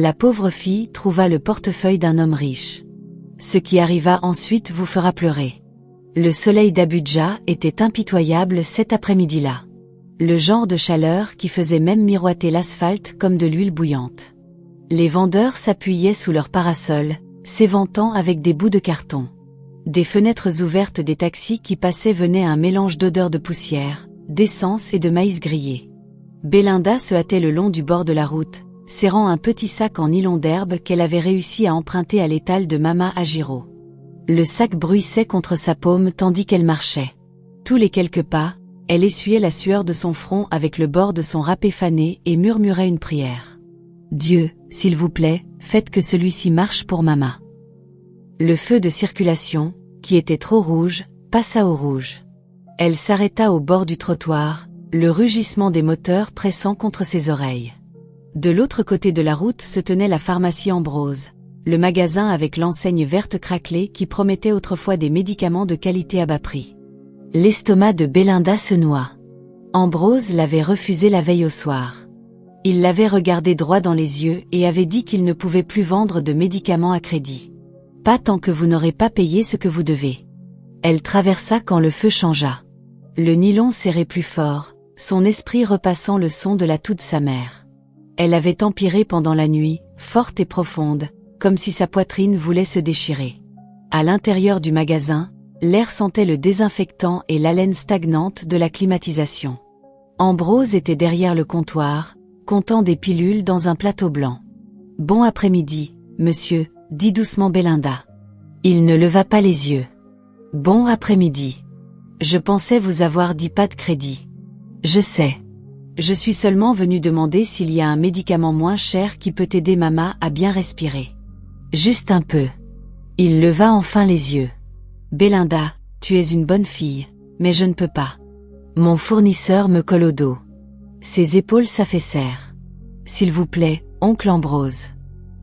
La pauvre fille trouva le portefeuille d'un homme riche. Ce qui arriva ensuite vous fera pleurer. Le soleil d'Abuja était impitoyable cet après-midi-là. Le genre de chaleur qui faisait même miroiter l'asphalte comme de l'huile bouillante. Les vendeurs s'appuyaient sous leurs parasols, s'éventant avec des bouts de carton. Des fenêtres ouvertes des taxis qui passaient venaient un mélange d'odeurs de poussière, d'essence et de maïs grillé. Belinda se hâtait le long du bord de la route, serrant un petit sac en nylon d'herbe qu'elle avait réussi à emprunter à l'étal de Mama Ajiro. Le sac bruissait contre sa paume tandis qu'elle marchait. Tous les quelques pas, elle essuyait la sueur de son front avec le bord de son râpé fané et murmurait une prière. « Dieu, s'il vous plaît, faites que celui-ci marche pour Mama. » Le feu de circulation, qui était trop rouge, passa au rouge. Elle s'arrêta au bord du trottoir, le rugissement des moteurs pressant contre ses oreilles. De l'autre côté de la route se tenait la pharmacie Ambrose, le magasin avec l'enseigne verte craquelée qui promettait autrefois des médicaments de qualité à bas prix. L'estomac de Belinda se noua. Ambrose l'avait refusé la veille au soir. Il l'avait regardé droit dans les yeux et avait dit qu'il ne pouvait plus vendre de médicaments à crédit. Pas tant que vous n'aurez pas payé ce que vous devez. Elle traversa quand le feu changea. Le nylon serrait plus fort, son esprit repassant le son de la toux de sa mère. Elle avait empiré pendant la nuit, forte et profonde, comme si sa poitrine voulait se déchirer. À l'intérieur du magasin, l'air sentait le désinfectant et l'haleine stagnante de la climatisation. Ambrose était derrière le comptoir, comptant des pilules dans un plateau blanc. « Bon après-midi, monsieur », dit doucement Belinda. Il ne leva pas les yeux. « Bon après-midi. Je pensais vous avoir dit pas de crédit. Je sais. Je suis seulement venu demander s'il y a un médicament moins cher qui peut aider Mama à bien respirer. Juste un peu. » Il leva enfin les yeux. « Belinda, tu es une bonne fille, mais je ne peux pas. Mon fournisseur me colle au dos. » Ses épaules s'affaissèrent. « S'il vous plaît, oncle Ambrose. »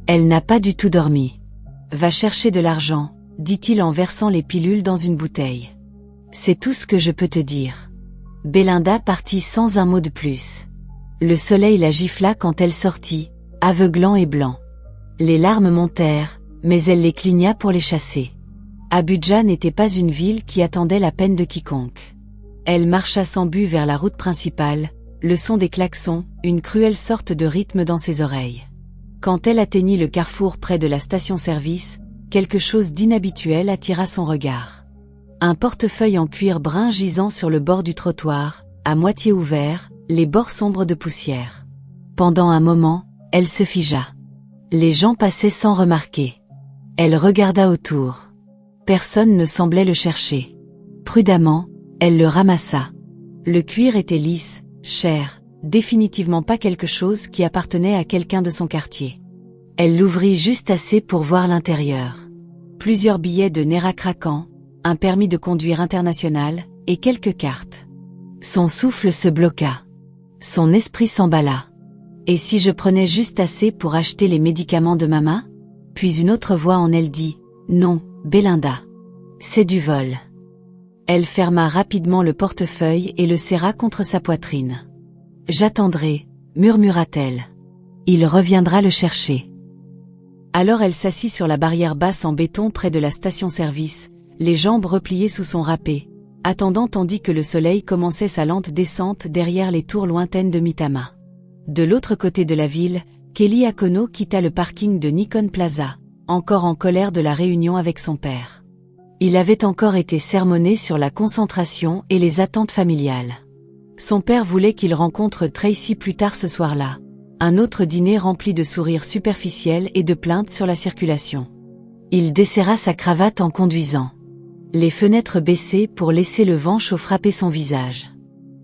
Elle n'a pas du tout dormi. « Va chercher de l'argent, » dit-il en versant les pilules dans une bouteille. « C'est tout ce que je peux te dire. » Belinda partit sans un mot de plus. Le soleil la gifla quand elle sortit, aveuglant et blanc. Les larmes montèrent, mais elle les cligna pour les chasser. Abuja n'était pas une ville qui attendait la peine de quiconque. Elle marcha sans but vers la route principale, le son des klaxons, une cruelle sorte de rythme dans ses oreilles. Quand elle atteignit le carrefour près de la station-service, quelque chose d'inhabituel attira son regard. Un portefeuille en cuir brun gisant sur le bord du trottoir, à moitié ouvert, les bords sombres de poussière. Pendant un moment, elle se figea. Les gens passaient sans remarquer. Elle regarda autour. Personne ne semblait le chercher. Prudemment, elle le ramassa. Le cuir était lisse, cher, définitivement pas quelque chose qui appartenait à quelqu'un de son quartier. Elle l'ouvrit juste assez pour voir l'intérieur. Plusieurs billets de Naira craquants, un permis de conduire international, et quelques cartes. Son souffle se bloqua. Son esprit s'emballa. Et si je prenais juste assez pour acheter les médicaments de Mama? Puis une autre voix en elle dit, non, Belinda. C'est du vol. Elle ferma rapidement le portefeuille et le serra contre sa poitrine. J'attendrai, murmura-t-elle. Il reviendra le chercher. Alors elle s'assit sur la barrière basse en béton près de la station-service, les jambes repliées sous son râpé, attendant tandis que le soleil commençait sa lente descente derrière les tours lointaines de Mitama. De l'autre côté de la ville, Kelly Akono quitta le parking de Nikon Plaza, encore en colère de la réunion avec son père. Il avait encore été sermonné sur la concentration et les attentes familiales. Son père voulait qu'il rencontre Tracy plus tard ce soir-là. Un autre dîner rempli de sourires superficiels et de plaintes sur la circulation. Il desserra sa cravate en conduisant. Les fenêtres baissées pour laisser le vent chaud frapper son visage.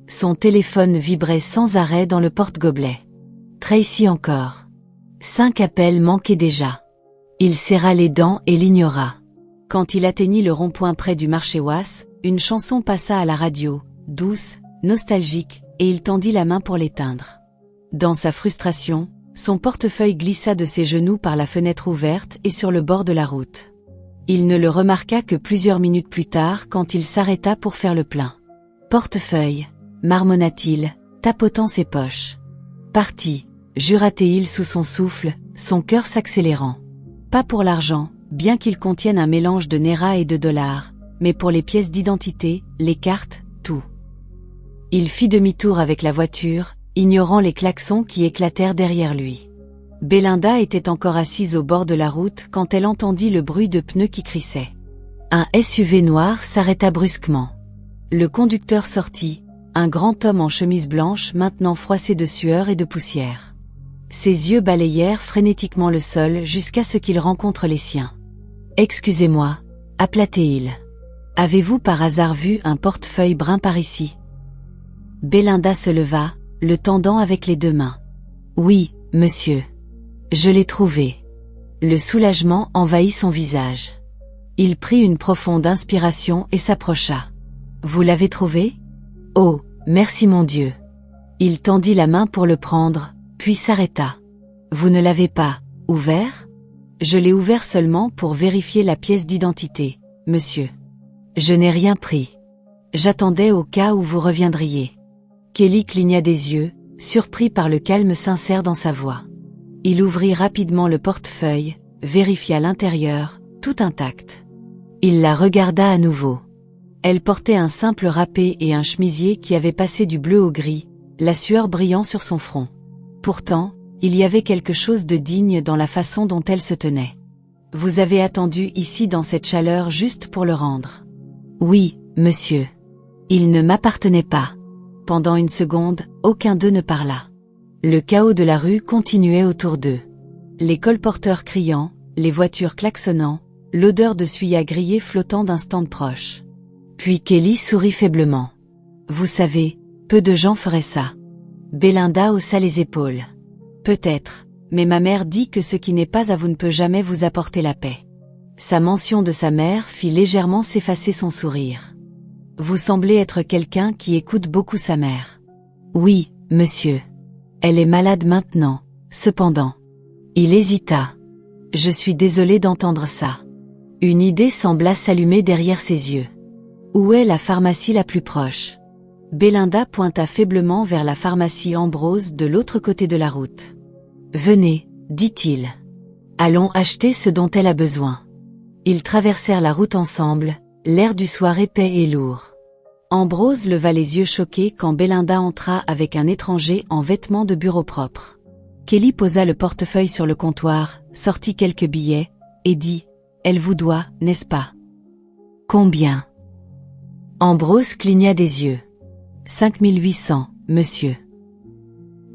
Son téléphone vibrait sans arrêt dans le porte-gobelet. Tracy encore. 5 appels manquaient déjà. Il serra les dents et l'ignora. Quand il atteignit le rond-point près du marché Ouas, une chanson passa à la radio, douce, nostalgique, et il tendit la main pour l'éteindre. Dans sa frustration, son portefeuille glissa de ses genoux par la fenêtre ouverte et sur le bord de la route. Il ne le remarqua que plusieurs minutes plus tard quand il s'arrêta pour faire le plein. Portefeuille, marmonna-t-il, tapotant ses poches. Parti, jura-t-il sous son souffle, son cœur s'accélérant. Pas pour l'argent, bien qu'il contienne un mélange de Naira et de dollars, mais pour les pièces d'identité, les cartes, tout. Il fit demi-tour avec la voiture, ignorant les klaxons qui éclatèrent derrière lui. Belinda était encore assise au bord de la route quand elle entendit le bruit de pneus qui crissaient. Un SUV noir s'arrêta brusquement. Le conducteur sortit, un grand homme en chemise blanche maintenant froissé de sueur et de poussière. Ses yeux balayèrent frénétiquement le sol jusqu'à ce qu'il rencontre les siens. « Excusez-moi, » appela-t-il. « Avez-vous par hasard vu un portefeuille brun par ici ?» Belinda se leva, le tendant avec les deux mains. « Oui, monsieur. Je l'ai trouvé. » Le soulagement envahit son visage. Il prit une profonde inspiration et s'approcha. « Vous l'avez trouvé ? Oh, merci mon Dieu. » Il tendit la main pour le prendre, puis s'arrêta. « Vous ne l'avez pas ouvert ? Je l'ai ouvert seulement pour vérifier la pièce d'identité, monsieur. Je n'ai rien pris. J'attendais au cas où vous reviendriez. » Kelly cligna des yeux, surpris par le calme sincère dans sa voix. Il ouvrit rapidement le portefeuille, vérifia l'intérieur, tout intact. Il la regarda à nouveau. Elle portait un simple râpé et un chemisier qui avait passé du bleu au gris, la sueur brillant sur son front. Pourtant, il y avait quelque chose de digne dans la façon dont elle se tenait. « Vous avez attendu ici dans cette chaleur juste pour le rendre. »« Oui, monsieur. Il ne m'appartenait pas. » Pendant une seconde, aucun d'eux ne parla. Le chaos de la rue continuait autour d'eux. Les colporteurs criant, les voitures klaxonnant, l'odeur de suya grillée flottant d'un stand proche. Puis Kelly sourit faiblement. « Vous savez, peu de gens feraient ça. » Belinda haussa les épaules. « Peut-être, mais ma mère dit que ce qui n'est pas à vous ne peut jamais vous apporter la paix. » Sa mention de sa mère fit légèrement s'effacer son sourire. « Vous semblez être quelqu'un qui écoute beaucoup sa mère. »« Oui, monsieur. Elle est malade maintenant, cependant. » Il hésita. « Je suis désolé d'entendre ça. » Une idée sembla s'allumer derrière ses yeux. « Où est la pharmacie la plus proche ?» Belinda pointa faiblement vers la pharmacie Ambrose de l'autre côté de la route. « Venez, dit-il. Allons acheter ce dont elle a besoin. » Ils traversèrent la route ensemble, l'air du soir épais et lourd. Ambrose leva les yeux choqués quand Belinda entra avec un étranger en vêtements de bureau propre. Kelly posa le portefeuille sur le comptoir, sortit quelques billets, et dit « Elle vous doit, n'est-ce pas ?»« Combien ?» Ambrose cligna des yeux. « 5800, monsieur. »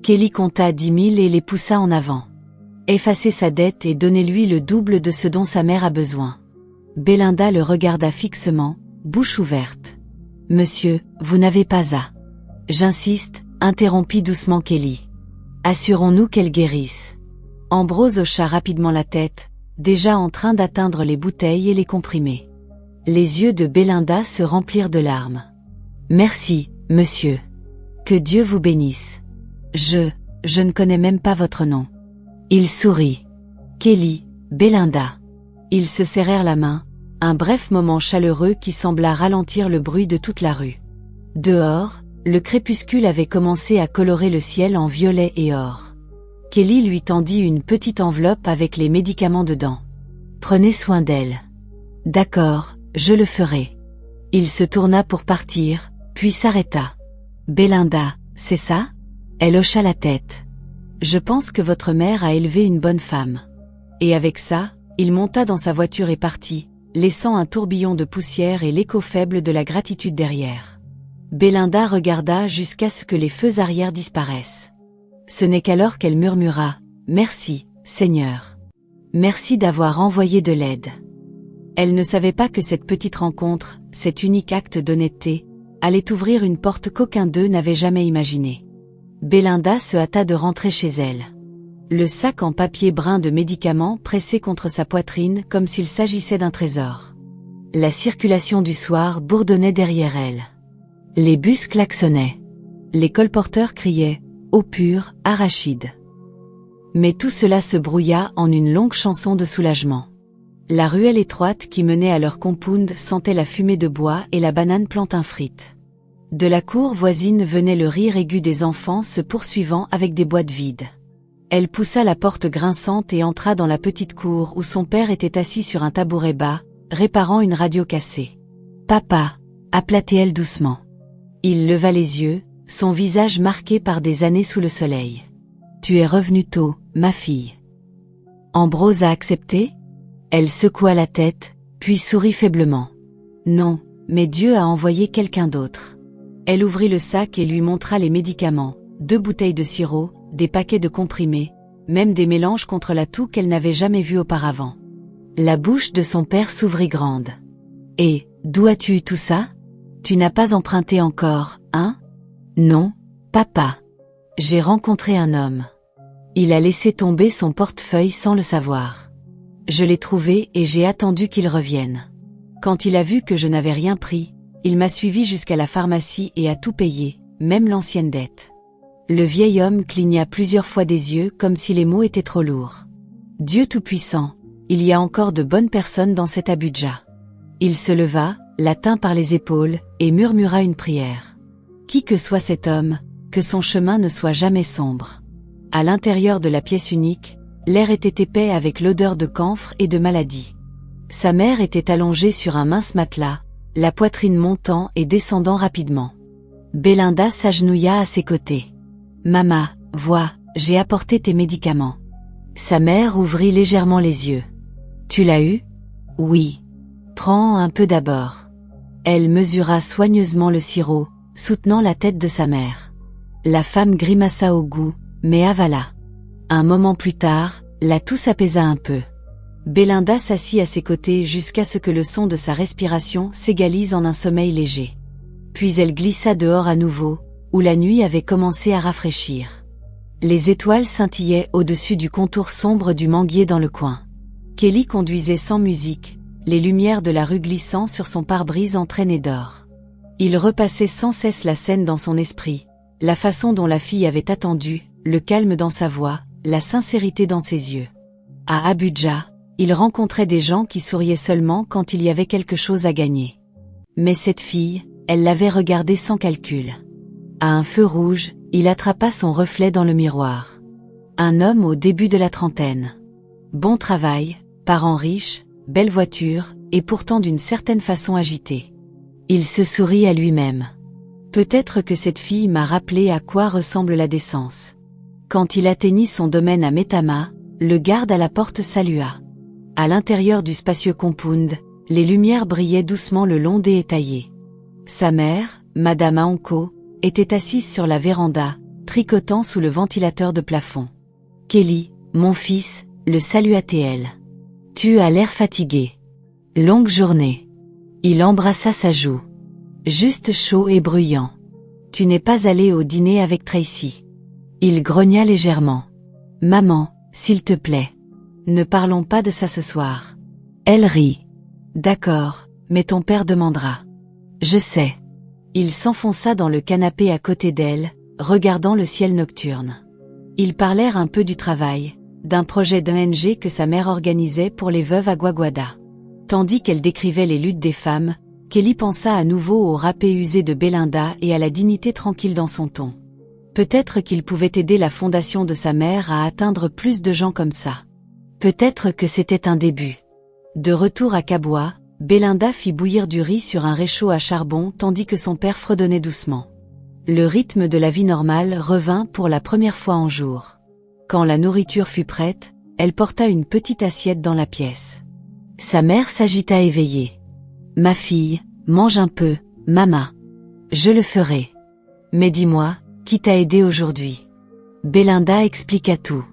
Kelly compta 10 000 et les poussa en avant. « Effacez sa dette et donnez-lui le double de ce dont sa mère a besoin. » Belinda le regarda fixement, bouche ouverte. « Monsieur, vous n'avez pas à. »« J'insiste, » interrompit doucement Kelly. « Assurons-nous qu'elle guérisse. » Ambrose hocha rapidement la tête, déjà en train d'atteindre les bouteilles et les comprimés. Les yeux de Belinda se remplirent de larmes. « Merci, monsieur. Que Dieu vous bénisse. Je ne connais même pas votre nom. » Il sourit. « Kelly, Belinda. » Ils se serrèrent la main, un bref moment chaleureux qui sembla ralentir le bruit de toute la rue. Dehors, le crépuscule avait commencé à colorer le ciel en violet et or. Kelly lui tendit une petite enveloppe avec les médicaments dedans. « Prenez soin d'elle. »« D'accord, je le ferai. » Il se tourna pour partir, puis s'arrêta. « Belinda, c'est ça ?» Elle hocha la tête. « Je pense que votre mère a élevé une bonne femme. » Et avec ça, il monta dans sa voiture et partit, laissant un tourbillon de poussière et l'écho faible de la gratitude derrière. Belinda regarda jusqu'à ce que les feux arrière disparaissent. Ce n'est qu'alors qu'elle murmura « Merci, Seigneur. Merci d'avoir envoyé de l'aide. » Elle ne savait pas que cette petite rencontre, cet unique acte d'honnêteté, allait ouvrir une porte qu'aucun d'eux n'avait jamais imaginée. Belinda se hâta de rentrer chez elle. Le sac en papier brun de médicaments pressé contre sa poitrine comme s'il s'agissait d'un trésor. La circulation du soir bourdonnait derrière elle. Les bus klaxonnaient. Les colporteurs criaient « Eau pure, arachide ». Mais tout cela se brouilla en une longue chanson de soulagement. La ruelle étroite qui menait à leur compound sentait la fumée de bois et la banane plantain frite. De la cour voisine venait le rire aigu des enfants se poursuivant avec des boîtes vides. Elle poussa la porte grinçante et entra dans la petite cour où son père était assis sur un tabouret bas, réparant une radio cassée. « Papa » appela-t-elle doucement. Il leva les yeux, son visage marqué par des années sous le soleil. « Tu es revenue tôt, ma fille. » Ambrose a accepté? Elle secoua la tête, puis sourit faiblement. « Non, mais Dieu a envoyé quelqu'un d'autre. » Elle ouvrit le sac et lui montra les médicaments, 2 bouteilles de sirop, des paquets de comprimés, même des mélanges contre la toux qu'elle n'avait jamais vus auparavant. La bouche de son père s'ouvrit grande. « Et, d'où as-tu eu tout ça? Tu n'as pas emprunté encore, hein? » « Non, papa. J'ai rencontré un homme. Il a laissé tomber son portefeuille sans le savoir. Je l'ai trouvé et j'ai attendu qu'il revienne. Quand il a vu que je n'avais rien pris, il m'a suivi jusqu'à la pharmacie et a tout payé, même l'ancienne dette. » Le vieil homme cligna plusieurs fois des yeux comme si les mots étaient trop lourds. « Dieu Tout-Puissant, il y a encore de bonnes personnes dans cet Abuja. » Il se leva, la tint par les épaules, et murmura une prière. Qui que soit cet homme, que son chemin ne soit jamais sombre. À l'intérieur de la pièce unique, l'air était épais avec l'odeur de camphre et de maladie. Sa mère était allongée sur un mince matelas, la poitrine montant et descendant rapidement. Belinda s'agenouilla à ses côtés. « Maman, vois, j'ai apporté tes médicaments. » Sa mère ouvrit légèrement les yeux. « Tu l'as eu? »« Oui. Prends un peu d'abord. » Elle mesura soigneusement le sirop, soutenant la tête de sa mère. La femme grimaça au goût, mais avala. Un moment plus tard, la toux s'apaisa un peu. Belinda s'assit à ses côtés jusqu'à ce que le son de sa respiration s'égalise en un sommeil léger. Puis elle glissa dehors à nouveau, où la nuit avait commencé à rafraîchir. Les étoiles scintillaient au-dessus du contour sombre du manguier dans le coin. Kelly conduisait sans musique, les lumières de la rue glissant sur son pare-brise entraînées d'or. Il repassait sans cesse la scène dans son esprit, la façon dont la fille avait attendu, le calme dans sa voix, la sincérité dans ses yeux. À Abuja, il rencontrait des gens qui souriaient seulement quand il y avait quelque chose à gagner. Mais cette fille, elle l'avait regardée sans calcul. À un feu rouge, il attrapa son reflet dans le miroir. Un homme au début de la trentaine. Bon travail, parents riches, belle voiture, et pourtant d'une certaine façon agité. Il se sourit à lui-même. Peut-être que cette fille m'a rappelé à quoi ressemble la décence. Quand il atteignit son domaine à Metama, le garde à la porte salua. À l'intérieur du spacieux compound, les lumières brillaient doucement le long des étayers. Sa mère, Madame Aonko, était assise sur la véranda, tricotant sous le ventilateur de plafond. « Kelly, mon fils, le salua-t-elle. Tu as l'air fatigué. Longue journée. » Il embrassa sa joue. Juste chaud et bruyant. « Tu n'es pas allé au dîner avec Tracy. » Il grogna légèrement. « Maman, s'il te plaît. Ne parlons pas de ça ce soir. » Elle rit. « D'accord, mais ton père demandera. »« Je sais. » Il s'enfonça dans le canapé à côté d'elle, regardant le ciel nocturne. Ils parlèrent un peu du travail, d'un projet d'ONG que sa mère organisait pour les veuves à Guaguada. Tandis qu'elle décrivait les luttes des femmes, Kelly pensa à nouveau au râpé usé de Belinda et à la dignité tranquille dans son ton. Peut-être qu'il pouvait aider la fondation de sa mère à atteindre plus de gens comme ça. Peut-être que c'était un début. De retour à Kabwa, Belinda fit bouillir du riz sur un réchaud à charbon tandis que son père fredonnait doucement. Le rythme de la vie normale revint pour la première fois en jour. Quand la nourriture fut prête, elle porta une petite assiette dans la pièce. Sa mère s'agita éveillée. « Ma fille, mange un peu, maman. »« Je le ferai. Mais dis-moi, qui t'a aidé aujourd'hui ?» Belinda expliqua tout.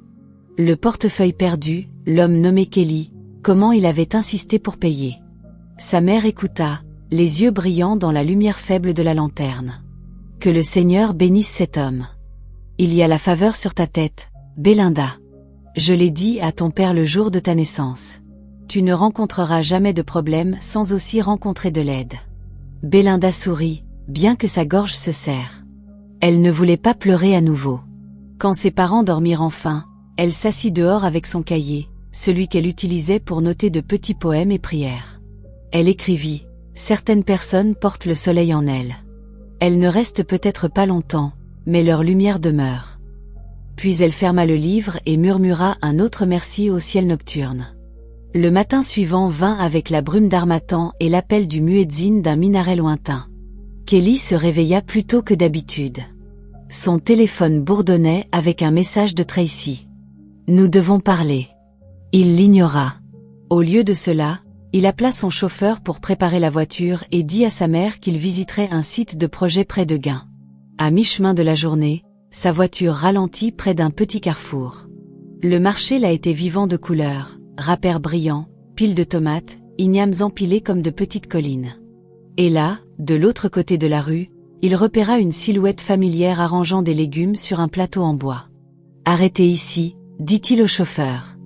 Le portefeuille perdu, l'homme nommé Kelly, comment il avait insisté pour payer. Sa mère écouta, les yeux brillants dans la lumière faible de la lanterne. « Que le Seigneur bénisse cet homme. Il y a la faveur sur ta tête, Belinda. Je l'ai dit à ton père le jour de ta naissance. Tu ne rencontreras jamais de problème sans aussi rencontrer de l'aide. » Belinda sourit, bien que sa gorge se serre. Elle ne voulait pas pleurer à nouveau. Quand ses parents dormirent enfin, elle s'assit dehors avec son cahier, celui qu'elle utilisait pour noter de petits poèmes et prières. Elle écrivit « Certaines personnes portent le soleil en elles. Elles ne restent peut-être pas longtemps, mais leur lumière demeure. puis elle ferma le livre et murmura un autre merci au ciel nocturne. Le matin suivant vint avec la brume d'harmattan et l'appel du muezzin d'un minaret lointain. Kelly se réveilla plus tôt que d'habitude. Son téléphone bourdonnait avec un message de Tracy. « Nous devons parler. » Il l'ignora. Au lieu de cela, il appela son chauffeur pour préparer la voiture et dit à sa mère qu'il visiterait un site de projet près de Gain. À mi-chemin de la journée, sa voiture ralentit près d'un petit carrefour. Le marché l'a été vivant de couleurs, râpeurs brillants, piles de tomates, ignames empilés comme de petites collines. Et là, de l'autre côté de la rue, il repéra une silhouette familière arrangeant des légumes sur un plateau en bois. « Arrêtez ici », dit-il au chauffeur.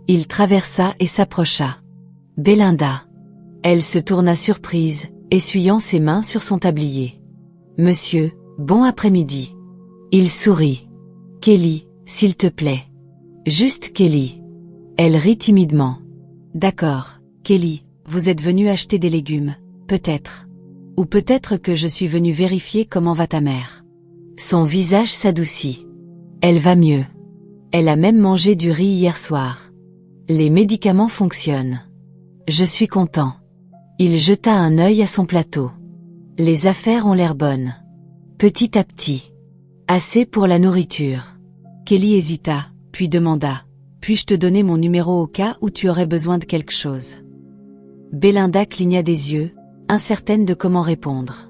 Il traversa et s'approcha. « Belinda ». Elle se tourna surprise, essuyant ses mains sur son tablier. « Monsieur, bon après-midi. » Il sourit. « Kelly, s'il te plaît. »« Juste Kelly. » Elle rit timidement. « D'accord, Kelly, vous êtes venu acheter des légumes, peut-être. Ou peut-être que je suis venu vérifier comment va ta mère. » Son visage s'adoucit. « Elle va mieux. Elle a même mangé du riz hier soir. Les médicaments fonctionnent. Je suis content. » Il jeta un œil à son plateau. « Les affaires ont l'air bonnes. Petit à petit. Assez pour la nourriture. » Kelly hésita, puis demanda. « Puis-je te donner mon numéro au cas où tu aurais besoin de quelque chose ?» Belinda cligna des yeux, incertaine de comment répondre.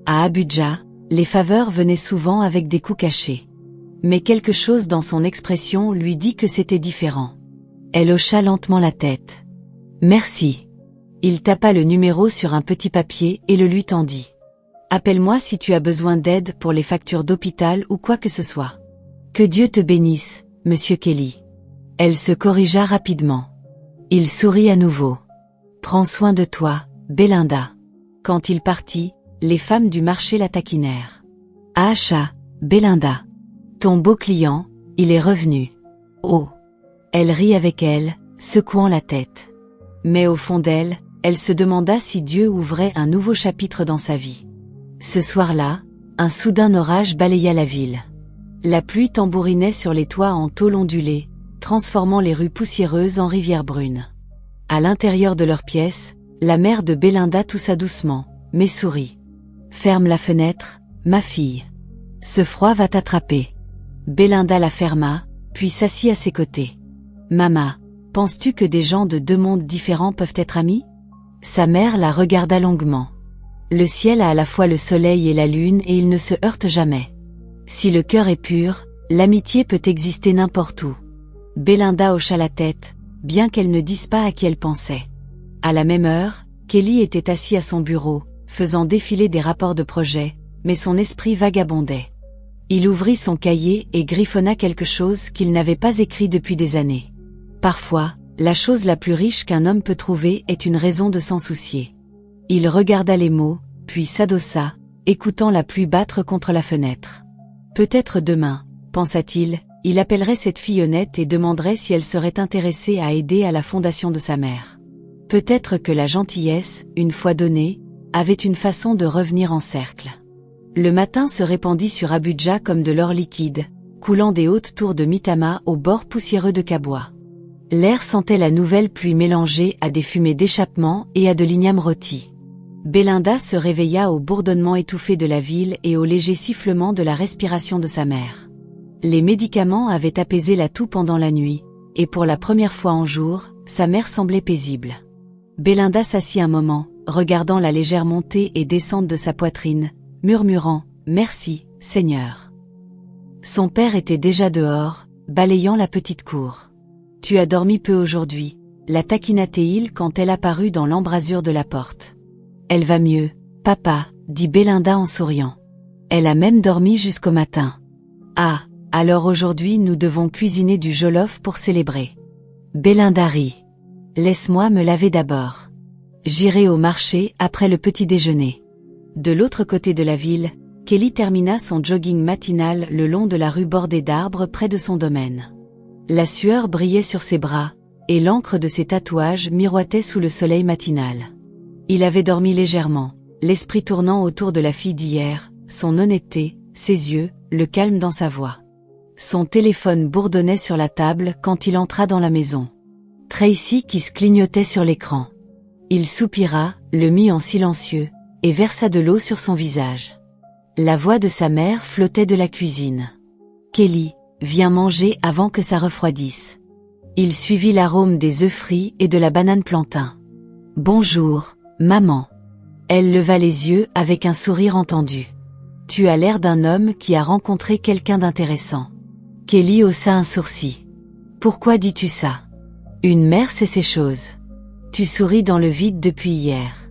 À Abuja, les faveurs venaient souvent avec des coups cachés. Mais quelque chose dans son expression lui dit que c'était différent. Elle hocha lentement la tête. « Merci. » Il tapa le numéro sur un petit papier et le lui tendit. « Appelle-moi si tu as besoin d'aide pour les factures d'hôpital ou quoi que ce soit. Que Dieu te bénisse, Monsieur Kelly. » Elle se corrigea rapidement. Il sourit à nouveau. « Prends soin de toi, Belinda. » Quand il partit, les femmes du marché la taquinèrent. « Acha, Belinda. Ton beau client, il est revenu. » Oh. Elle rit avec elle, secouant la tête. Mais au fond d'elle, elle se demanda si Dieu ouvrait un nouveau chapitre dans sa vie. Ce soir-là, un soudain orage balaya la ville. La pluie tambourinait sur les toits en tôle ondulée, transformant les rues poussiéreuses en rivières brunes. À l'intérieur de leur pièce, la mère de Belinda toussa doucement, mais sourit. « Ferme la fenêtre, ma fille. Ce froid va t'attraper. » Belinda la ferma, puis s'assit à ses côtés. « Maman, penses-tu que des gens de deux mondes différents peuvent être amis ?» Sa mère la regarda longuement. « Le ciel a à la fois le soleil et la lune et ils ne se heurtent jamais. Si le cœur est pur, l'amitié peut exister n'importe où. » Belinda hocha la tête, bien qu'elle ne dise pas à qui elle pensait. À la même heure, Kelly était assis à son bureau, faisant défiler des rapports de projet, mais son esprit vagabondait. Il ouvrit son cahier et griffonna quelque chose qu'il n'avait pas écrit depuis des années. Parfois, la chose la plus riche qu'un homme peut trouver est une raison de s'en soucier. Il regarda les mots, puis s'adossa, écoutant la pluie battre contre la fenêtre. Peut-être demain, pensa-t-il, il appellerait cette fille honnête et demanderait si elle serait intéressée à aider à la fondation de sa mère. Peut-être que la gentillesse, une fois donnée, avait une façon de revenir en cercle. Le matin se répandit sur Abuja comme de l'or liquide, coulant des hautes tours de Mitama au bord poussiéreux de Kabwa. L'air sentait la nouvelle pluie mélangée à des fumées d'échappement et à de l'igname rôti. Belinda se réveilla au bourdonnement étouffé de la ville et au léger sifflement de la respiration de sa mère. Les médicaments avaient apaisé la toux pendant la nuit, et pour la première fois en jour, sa mère semblait paisible. Belinda s'assit un moment, regardant la légère montée et descente de sa poitrine, murmurant « Merci, Seigneur ». Son père était déjà dehors, balayant la petite cour. « Tu as dormi peu aujourd'hui », la taquina-t-il quand elle apparut dans l'embrasure de la porte. « Elle va mieux, papa », dit Belinda en souriant. « Elle a même dormi jusqu'au matin. »« Ah, alors aujourd'hui nous devons cuisiner du jollof pour célébrer. » Belinda rit. « Laisse-moi me laver d'abord. J'irai au marché après le petit déjeuner. » De l'autre côté de la ville, Kelly termina son jogging matinal le long de la rue bordée d'arbres près de son domaine. La sueur brillait sur ses bras, et l'encre de ses tatouages miroitait sous le soleil matinal. Il avait dormi légèrement, l'esprit tournant autour de la fille d'hier, son honnêteté, ses yeux, le calme dans sa voix. Son téléphone bourdonnait sur la table quand il entra dans la maison. Tracy Kiss clignotait sur l'écran. Il soupira, le mit en silencieux, et versa de l'eau sur son visage. La voix de sa mère flottait de la cuisine. « Kelly, viens manger avant que ça refroidisse. » Il suivit l'arôme des œufs frits et de la banane plantain. « Bonjour, maman. » Elle leva les yeux avec un sourire entendu. « Tu as l'air d'un homme qui a rencontré quelqu'un d'intéressant. » Kelly haussa un sourcil. « Pourquoi dis-tu ça? Une mère sait ces choses. Tu souris dans le vide depuis hier. »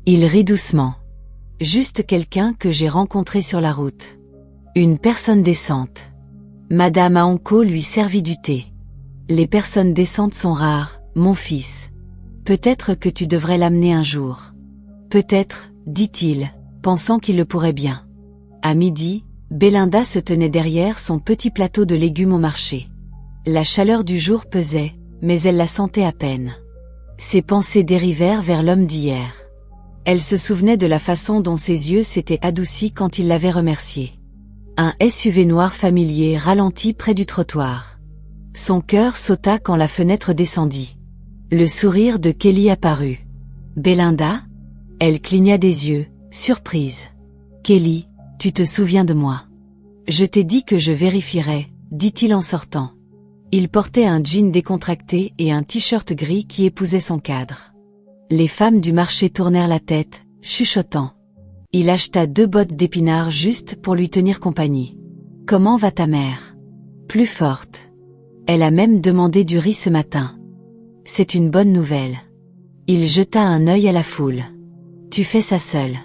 Il rit doucement. « Juste quelqu'un que j'ai rencontré sur la route. Une personne décente. » Madame Aonko lui servit du thé. « Les personnes décentes sont rares, mon fils. Peut-être que tu devrais l'amener un jour. »« Peut-être, dit-il, pensant qu'il le pourrait bien. » À midi, Belinda se tenait derrière son petit plateau de légumes au marché. La chaleur du jour pesait, mais elle la sentait à peine. Ses pensées dérivèrent vers l'homme d'hier. Elle se souvenait de la façon dont ses yeux s'étaient adoucis quand il l'avait remercié. Un SUV noir familier ralentit près du trottoir. Son cœur sauta quand la fenêtre descendit. Le sourire de Kelly apparut. « Belinda ?» Elle cligna des yeux, surprise. « Kelly, tu te souviens de moi ? Je t'ai dit que je vérifierais, dit-il en sortant. » Il portait un jean décontracté et un t-shirt gris qui épousait son cadre. Les femmes du marché tournèrent la tête, chuchotant. Il acheta 2 bottes d'épinards juste pour lui tenir compagnie. « Comment va ta mère ? » « Plus forte. Elle a même demandé du riz ce matin. C'est une bonne nouvelle. » Il jeta un œil à la foule. « Tu fais ça seule ? » ?»«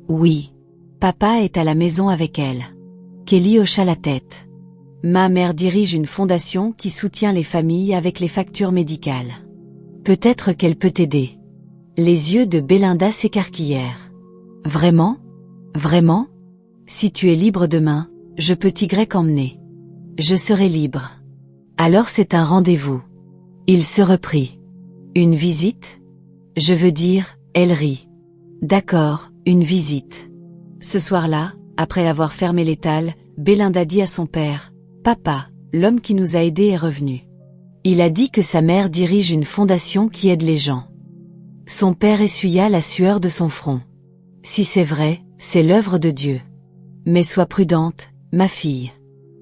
Oui. Papa est à la maison avec elle. » Kelly hocha la tête. « Ma mère dirige une fondation qui soutient les familles avec les factures médicales. Peut-être qu'elle peut t'aider. » Les yeux de Belinda s'écarquillèrent. « Vraiment ? Vraiment ? Si tu es libre demain, je peux t'y emmener. Je serai libre. Alors c'est un rendez-vous. » Il se reprit. « Une visite ? Je veux dire, » elle rit. « D'accord, une visite. » Ce soir-là, après avoir fermé l'étal, Belinda dit à son père, « Papa, l'homme qui nous a aidés est revenu. Il a dit que sa mère dirige une fondation qui aide les gens. » Son père essuya la sueur de son front. « Si c'est vrai, c'est l'œuvre de Dieu. Mais sois prudente, ma fille.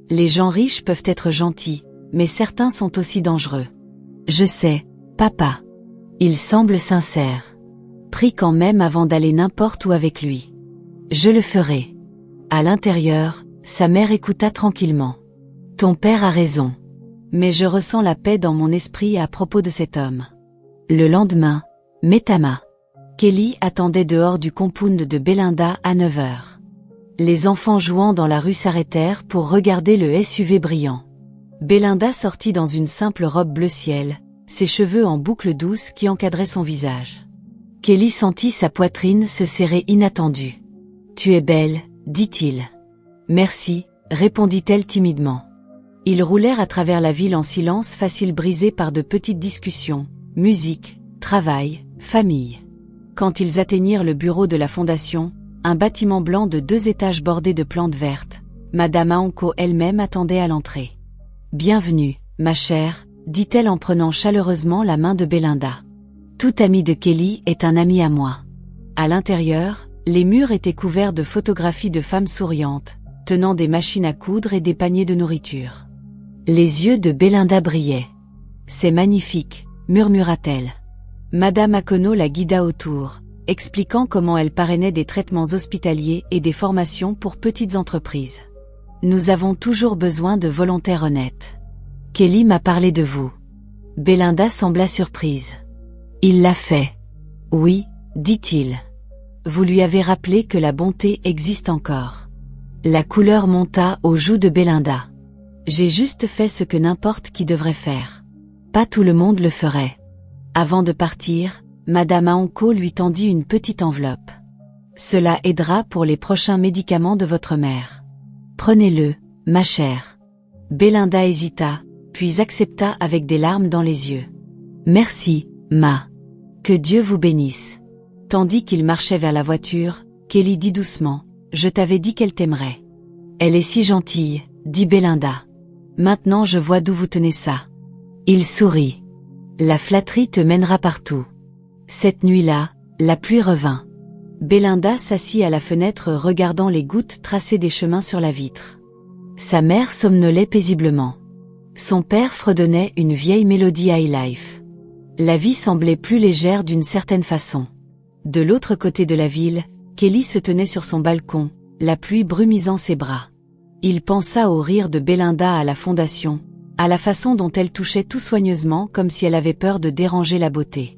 Les gens riches peuvent être gentils, mais certains sont aussi dangereux. »« Je sais, papa. » Il semble sincère. Prie quand même avant d'aller n'importe où avec lui. « Je le ferai. » À l'intérieur, sa mère écouta tranquillement. « Ton père a raison. Mais je ressens la paix dans mon esprit à propos de cet homme. » Le lendemain, Metama. Kelly attendait dehors du compound de Belinda à 9h. Les enfants jouant dans la rue s'arrêtèrent pour regarder le SUV brillant. Belinda sortit dans une simple robe bleu ciel, ses cheveux en boucles douces qui encadraient son visage. Kelly sentit sa poitrine se serrer inattendue. « Tu es belle, » dit-il. « Merci, » répondit-elle timidement. Ils roulèrent à travers la ville en silence facile brisé par de petites discussions, musique, travail, famille. Quand ils atteignirent le bureau de la fondation, un bâtiment blanc de 2 étages bordé de plantes vertes, Madame Aonko elle-même attendait à l'entrée. « Bienvenue, ma chère, » dit-elle en prenant chaleureusement la main de Belinda. « Tout ami de Kelly est un ami à moi. » À l'intérieur, les murs étaient couverts de photographies de femmes souriantes, tenant des machines à coudre et des paniers de nourriture. Les yeux de Belinda brillaient. « C'est magnifique, » murmura-t-elle. Madame Akono la guida autour, expliquant comment elle parrainait des traitements hospitaliers et des formations pour petites entreprises. « Nous avons toujours besoin de volontaires honnêtes. Kelly m'a parlé de vous. » Belinda sembla surprise. « Il l'a fait. »« Oui, » dit-il. « Vous lui avez rappelé que la bonté existe encore. » La couleur monta aux joues de Belinda. « J'ai juste fait ce que n'importe qui devrait faire. Pas tout le monde le ferait. » Avant de partir, Madame Aonko lui tendit une petite enveloppe. « Cela aidera pour les prochains médicaments de votre mère. Prenez-le, ma chère. » Belinda hésita, puis accepta avec des larmes dans les yeux. « Merci, ma. Que Dieu vous bénisse. » Tandis qu'il marchait vers la voiture, Kelly dit doucement, « Je t'avais dit qu'elle t'aimerait. »« Elle est si gentille, » dit Belinda. Maintenant je vois d'où vous tenez ça. Il sourit. La flatterie te mènera partout. Cette nuit-là, la pluie revint. Belinda s'assit à la fenêtre regardant les gouttes tracer des chemins sur la vitre. Sa mère somnolait paisiblement. Son père fredonnait une vieille mélodie high life. La vie semblait plus légère d'une certaine façon. De l'autre côté de la ville, Kelly se tenait sur son balcon, la pluie brumisant ses bras. Il pensa au rire de Belinda à la fondation, à la façon dont elle touchait tout soigneusement comme si elle avait peur de déranger la beauté.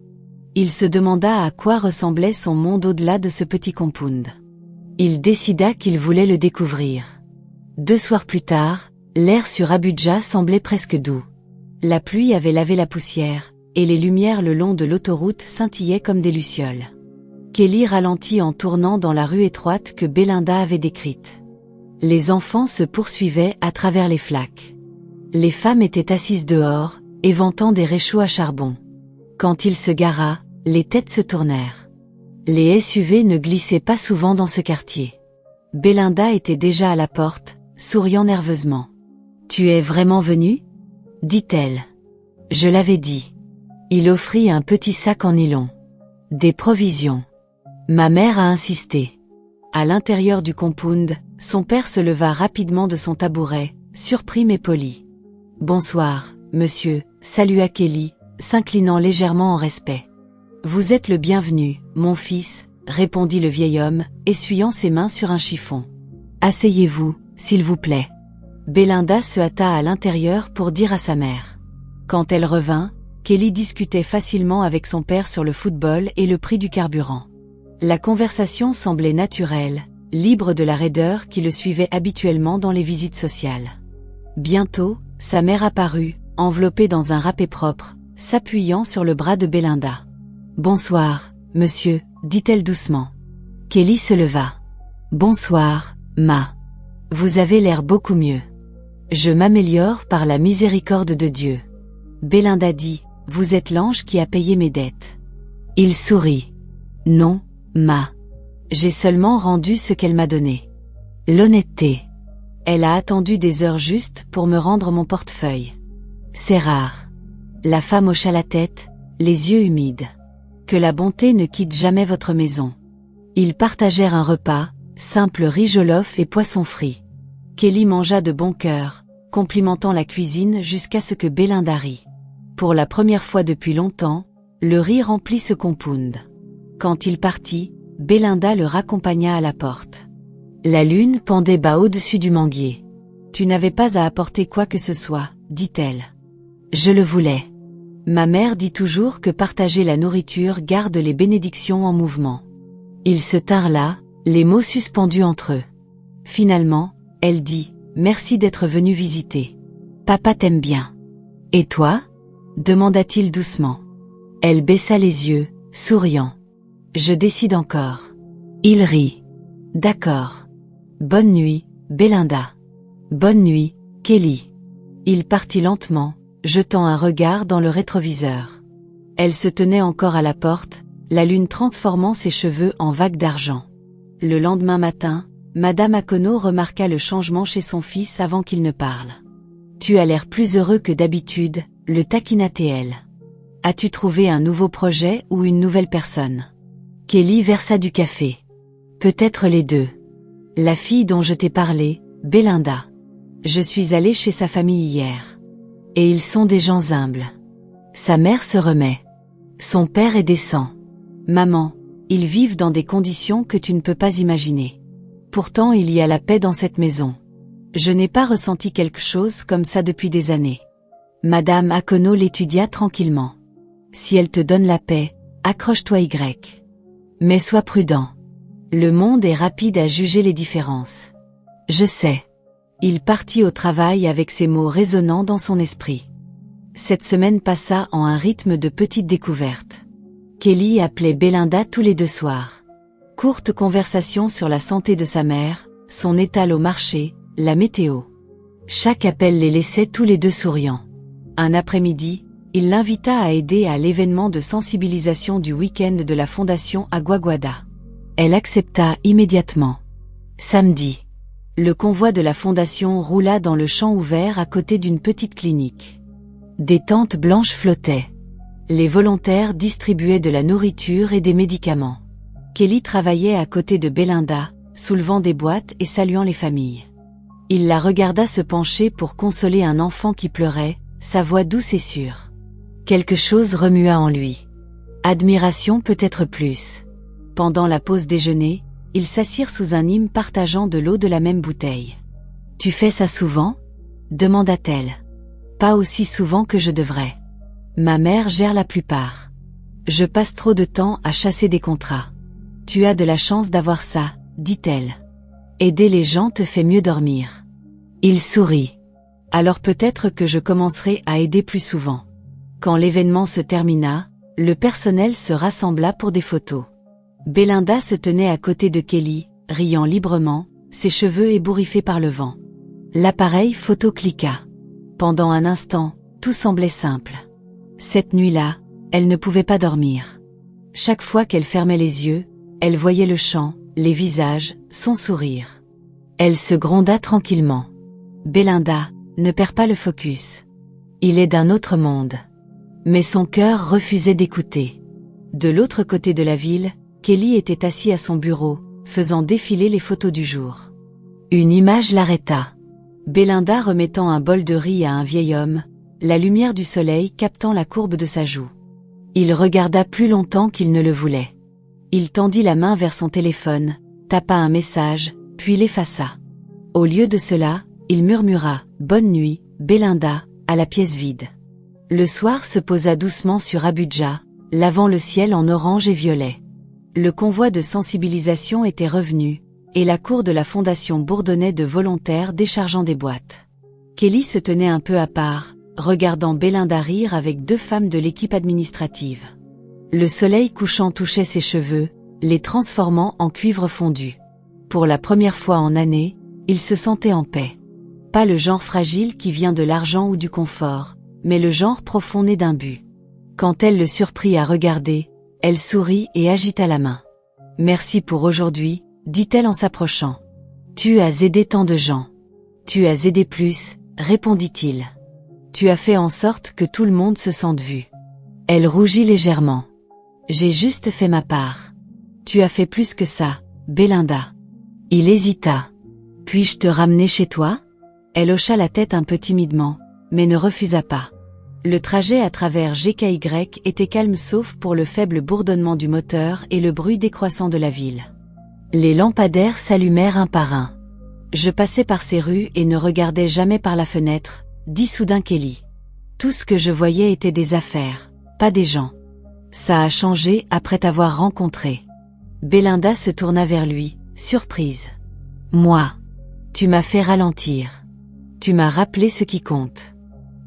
Il se demanda à quoi ressemblait son monde au-delà de ce petit compound. Il décida qu'il voulait le découvrir. 2 soirs plus tard, l'air sur Abuja semblait presque doux. La pluie avait lavé la poussière, et les lumières le long de l'autoroute scintillaient comme des lucioles. Kelly ralentit en tournant dans la rue étroite que Belinda avait décrite. Les enfants se poursuivaient à travers les flaques. Les femmes étaient assises dehors, éventant des réchauds à charbon. Quand il se gara, les têtes se tournèrent. Les SUV ne glissaient pas souvent dans ce quartier. Belinda était déjà à la porte, souriant nerveusement. « Tu es vraiment venu ?» dit-elle. « Je l'avais dit. » Il offrit un petit sac en nylon. « Des provisions. » Ma mère a insisté. À l'intérieur du compound, son père se leva rapidement de son tabouret, surpris mais poli. « Bonsoir, monsieur », salua Kelly, s'inclinant légèrement en respect. « Vous êtes le bienvenu, mon fils », répondit le vieil homme, essuyant ses mains sur un chiffon. « Asseyez-vous, s'il vous plaît. » Belinda se hâta à l'intérieur pour dire à sa mère. Quand elle revint, Kelly discutait facilement avec son père sur le football et le prix du carburant. La conversation semblait naturelle, libre de la raideur qui le suivait habituellement dans les visites sociales. Bientôt, sa mère apparut, enveloppée dans un râpé propre, s'appuyant sur le bras de Belinda. « Bonsoir, monsieur », dit-elle doucement. Kelly se leva. « Bonsoir, ma. Vous avez l'air beaucoup mieux. »« Je m'améliore par la miséricorde de Dieu. » Belinda dit, « Vous êtes l'ange qui a payé mes dettes. » Il sourit. « Non, ma. J'ai seulement rendu ce qu'elle m'a donné. » L'honnêteté. Elle a attendu des heures justes pour me rendre mon portefeuille. C'est rare. La femme hocha la tête, les yeux humides. Que la bonté ne quitte jamais votre maison. Ils partagèrent un repas, simple riz jollof et poisson frit. Kelly mangea de bon cœur, complimentant la cuisine jusqu'à ce que Belinda rit. Pour la première fois depuis longtemps, le riz remplit ce compound. Quand il partit, Belinda le raccompagna à la porte. La lune pendait bas au-dessus du manguier. « Tu n'avais pas à apporter quoi que ce soit, » dit-elle. « Je le voulais. Ma mère dit toujours que partager la nourriture garde les bénédictions en mouvement. » Ils se tinrent là, les mots suspendus entre eux. Finalement, elle dit « Merci d'être venu visiter. Papa t'aime bien. »« Et toi ?» demanda-t-il doucement. Elle baissa les yeux, souriant. « Je décide encore. » Il rit. « D'accord. Bonne nuit, Belinda. »« Bonne nuit, Kelly. » Il partit lentement, jetant un regard dans le rétroviseur. Elle se tenait encore à la porte, la lune transformant ses cheveux en vagues d'argent. Le lendemain matin, Madame Akono remarqua le changement chez son fils avant qu'il ne parle. « Tu as l'air plus heureux que d'habitude », le taquina-t-elle. « As-tu trouvé un nouveau projet ou une nouvelle personne ?» Kelly versa du café. « Peut-être les deux. La fille dont je t'ai parlé, Belinda. Je suis allée chez sa famille hier. Et ils sont des gens humbles. Sa mère se remet. Son père est décent. Maman, ils vivent dans des conditions que tu ne peux pas imaginer. Pourtant il y a la paix dans cette maison. Je n'ai pas ressenti quelque chose comme ça depuis des années. » Madame Akono l'étudia tranquillement. « Si elle te donne la paix, accroche-toi Y. Mais sois prudent. Le monde est rapide à juger les différences. » Je sais. Il partit au travail avec ces mots résonnant dans son esprit. Cette semaine passa en un rythme de petites découvertes. Kelly appelait Belinda tous les 2 soirs. Courte conversation sur la santé de sa mère, son étal au marché, la météo. Chaque appel les laissait tous les 2 souriants. Un après-midi, il l'invita à aider à l'événement de sensibilisation du week-end de la fondation Aguaguada. Elle accepta immédiatement. Samedi. Le convoi de la fondation roula dans le champ ouvert à côté d'une petite clinique. Des tentes blanches flottaient. Les volontaires distribuaient de la nourriture et des médicaments. Kelly travaillait à côté de Belinda, soulevant des boîtes et saluant les familles. Il la regarda se pencher pour consoler un enfant qui pleurait, sa voix douce et sûre. Quelque chose remua en lui. Admiration peut-être plus. Pendant la pause déjeuner, ils s'assirent sous un hym partageant de l'eau de la même bouteille. « Tu fais ça souvent ?» demanda-t-elle. « Pas aussi souvent que je devrais. Ma mère gère la plupart. Je passe trop de temps à chasser des contrats. Tu as de la chance d'avoir ça, dit-elle. Aider les gens te fait mieux dormir. » Il sourit. « Alors peut-être que je commencerai à aider plus souvent. » Quand l'événement se termina, le personnel se rassembla pour des photos. Belinda se tenait à côté de Kelly, riant librement, ses cheveux ébouriffés par le vent. L'appareil photo cliqua. Pendant un instant, tout semblait simple. Cette nuit-là, elle ne pouvait pas dormir. Chaque fois qu'elle fermait les yeux, elle voyait le champ, les visages, son sourire. Elle se gronda tranquillement. Belinda, ne perds pas le focus. Il est d'un autre monde. Mais son cœur refusait d'écouter. De l'autre côté de la ville, Kelly était assis à son bureau, faisant défiler les photos du jour. Une image l'arrêta. Belinda remettant un bol de riz à un vieil homme, la lumière du soleil captant la courbe de sa joue. Il regarda plus longtemps qu'il ne le voulait. Il tendit la main vers son téléphone, tapa un message, puis l'effaça. Au lieu de cela, il murmura « Bonne nuit, Belinda » à la pièce vide. Le soir se posa doucement sur Abuja, lavant le ciel en orange et violet. Le convoi de sensibilisation était revenu, et la cour de la fondation bourdonnait de volontaires déchargeant des boîtes. Kelly se tenait un peu à part, regardant Belinda rire avec deux femmes de l'équipe administrative. Le soleil couchant touchait ses cheveux, les transformant en cuivre fondu. Pour la première fois en années, il se sentait en paix. Pas le genre fragile qui vient de l'argent ou du confort, mais le genre profond né d'un but. Quand elle le surprit à regarder, elle sourit et agita la main. « Merci pour aujourd'hui », dit-elle en s'approchant. « Tu as aidé tant de gens. Tu as aidé plus, » répondit-il. « Tu as fait en sorte que tout le monde se sente vu. » Elle rougit légèrement. « J'ai juste fait ma part. Tu as fait plus que ça, Belinda. » Il hésita. « Puis-je te ramener chez toi ?» Elle hocha la tête un peu timidement, mais ne refusa pas. Le trajet à travers GKY était calme sauf pour le faible bourdonnement du moteur et le bruit décroissant de la ville. Les lampadaires s'allumèrent un par un. « Je passais par ces rues et ne regardais jamais par la fenêtre », dit soudain Kelly. « Tout ce que je voyais était des affaires, pas des gens. Ça a changé après t'avoir rencontré. » Belinda se tourna vers lui, surprise. « Moi. Tu m'as fait ralentir. Tu m'as rappelé ce qui compte. »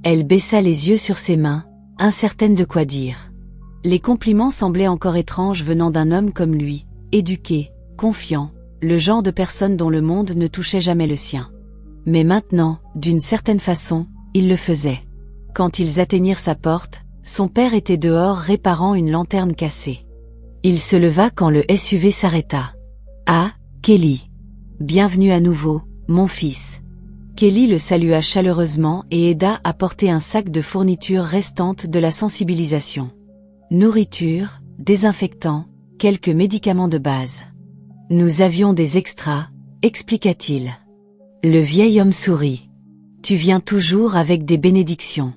Elle baissa les yeux sur ses mains, incertaine de quoi dire. Les compliments semblaient encore étranges venant d'un homme comme lui, éduqué, confiant, le genre de personne dont le monde ne touchait jamais le sien. Mais maintenant, d'une certaine façon, il le faisait. Quand ils atteignirent sa porte, son père était dehors réparant une lanterne cassée. Il se leva quand le SUV s'arrêta. « Ah, Kelly. Bienvenue à nouveau, mon fils. » Kelly le salua chaleureusement et aida à porter un sac de fournitures restantes de la sensibilisation. Nourriture, désinfectants, quelques médicaments de base. « Nous avions des extras », expliqua-t-il. Le vieil homme sourit. « Tu viens toujours avec des bénédictions.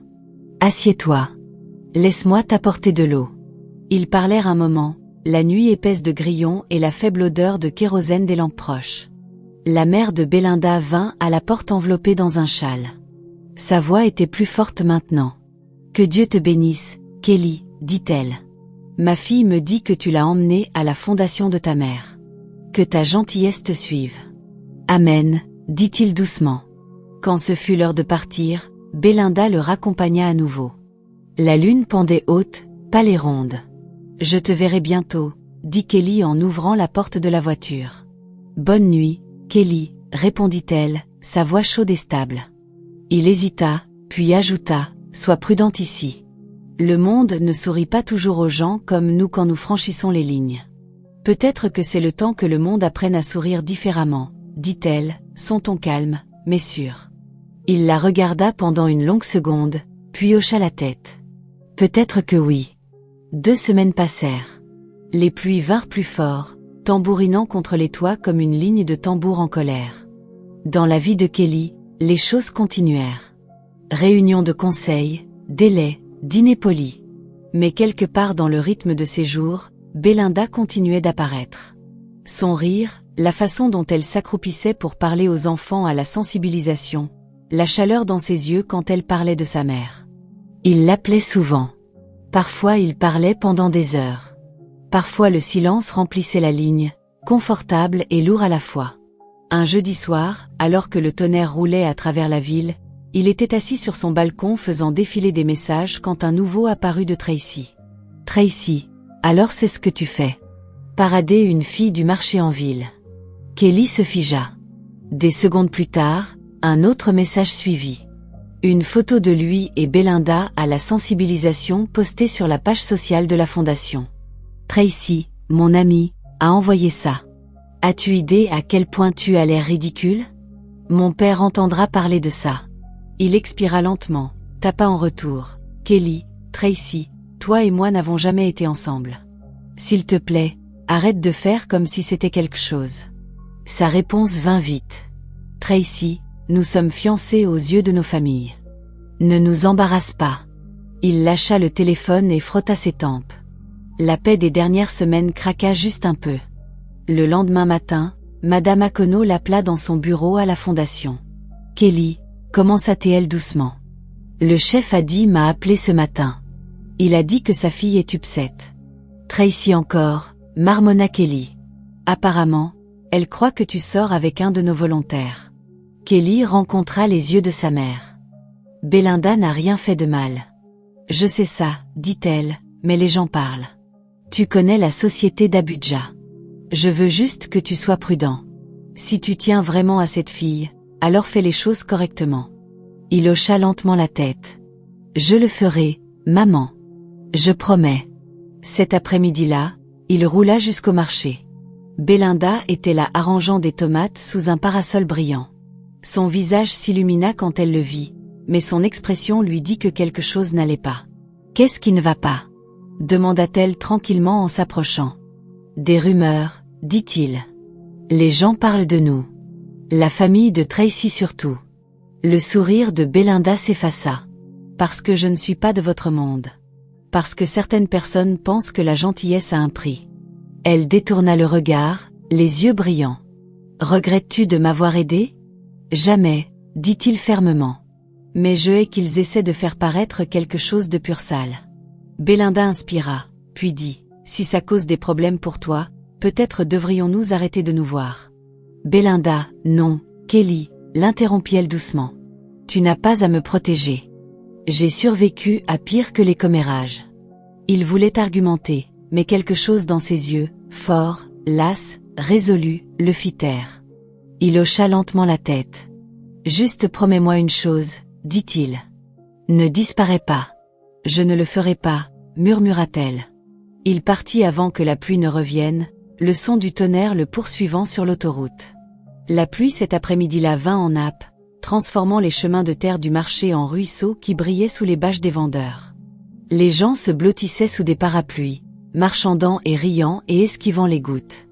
Assieds-toi. Laisse-moi t'apporter de l'eau. » Ils parlèrent un moment, la nuit épaisse de grillons et la faible odeur de kérosène des lampes proches. La mère de Belinda vint à la porte enveloppée dans un châle. Sa voix était plus forte maintenant. « Que Dieu te bénisse, Kelly, » dit-elle. « Ma fille me dit que tu l'as emmenée à la fondation de ta mère. Que ta gentillesse te suive. »« Amen, » dit-il doucement. Quand ce fut l'heure de partir, Belinda le raccompagna à nouveau. La lune pendait haute, pâle et ronde. « Je te verrai bientôt, » dit Kelly en ouvrant la porte de la voiture. « Bonne nuit, Kelly, » répondit-elle, sa voix chaude et stable. Il hésita, puis ajouta, « Sois prudente ici. Le monde ne sourit pas toujours aux gens comme nous quand nous franchissons les lignes. Peut-être que c'est le temps que le monde apprenne à sourire différemment, » dit-elle, son ton calme, mais sûr. Il la regarda pendant une longue seconde, puis hocha la tête. Peut-être que oui. 2 semaines passèrent. Les pluies vinrent plus fort, tambourinant contre les toits comme une ligne de tambour en colère. Dans la vie de Kelly, les choses continuèrent. Réunions de conseils, délais, dîners polis. Mais quelque part dans le rythme de ces jours, Belinda continuait d'apparaître. Son rire, la façon dont elle s'accroupissait pour parler aux enfants à la sensibilisation, la chaleur dans ses yeux quand elle parlait de sa mère. Il l'appelait souvent. Parfois il parlait pendant des heures. Parfois le silence remplissait la ligne, confortable et lourd à la fois. Un jeudi soir, alors que le tonnerre roulait à travers la ville, il était assis sur son balcon faisant défiler des messages quand un nouveau apparut de Tracy. « Tracy, alors c'est ce que tu fais. Parader une fille du marché en ville. » Kelly se figea. Des secondes plus tard, un autre message suivit. Une photo de lui et Belinda à la sensibilisation postée sur la page sociale de la fondation. « Tracy, mon ami, a envoyé ça. As-tu idée à quel point tu as l'air ridicule? Mon père entendra parler de ça. » Il expira lentement, tapa en retour. « Kelly, Tracy, toi et moi n'avons jamais été ensemble. S'il te plaît, arrête de faire comme si c'était quelque chose. » Sa réponse vint vite. « Tracy, nous sommes fiancés aux yeux de nos familles. Ne nous embarrasse pas. » Il lâcha le téléphone et frotta ses tempes. La paix des dernières semaines craqua juste un peu. Le lendemain matin, Madame Akono l'appela dans son bureau à la fondation. « Kelly, commença-t-elle doucement. Le chef m'a appelé ce matin. Il a dit que sa fille est upset. »« Tracy encore, marmonna Kelly. Apparemment, elle croit que tu sors avec un de nos volontaires. » Kelly rencontra les yeux de sa mère. « Belinda n'a rien fait de mal. »« Je sais ça, dit-elle, mais les gens parlent. Tu connais la société d'Abuja. Je veux juste que tu sois prudent. Si tu tiens vraiment à cette fille, alors fais les choses correctement. » Il hocha lentement la tête. « Je le ferai, maman. Je promets. » Cet après-midi-là, il roula jusqu'au marché. Belinda était là arrangeant des tomates sous un parasol brillant. Son visage s'illumina quand elle le vit, mais son expression lui dit que quelque chose n'allait pas. « Qu'est-ce qui ne va pas ?» demanda-t-elle tranquillement en s'approchant. « Des rumeurs, dit-il. Les gens parlent de nous. La famille de Tracy surtout. » Le sourire de Belinda s'effaça. « Parce que je ne suis pas de votre monde. Parce que certaines personnes pensent que la gentillesse a un prix. » Elle détourna le regard, les yeux brillants. « Regrettes-tu de m'avoir aidé ? » « Jamais, dit-il fermement. Mais je hais qu'ils essaient de faire paraître quelque chose de pur sale. » Belinda inspira, puis dit, « Si ça cause des problèmes pour toi, peut-être devrions-nous arrêter de nous voir. » Belinda, non, Kelly, l'interrompit-elle doucement. « Tu n'as pas à me protéger. J'ai survécu à pire que les commérages. » Il voulait argumenter, mais quelque chose dans ses yeux, fort, las, résolu, le fit taire. Il hocha lentement la tête. « Juste promets-moi une chose, dit-il. Ne disparais pas. »« Je ne le ferai pas, murmura-t-elle. Il partit avant que la pluie ne revienne, le son du tonnerre le poursuivant sur l'autoroute. La pluie cet après-midi-là vint en nappe, transformant les chemins de terre du marché en ruisseaux qui brillaient sous les bâches des vendeurs. Les gens se blottissaient sous des parapluies, marchandant et riant et esquivant les gouttes.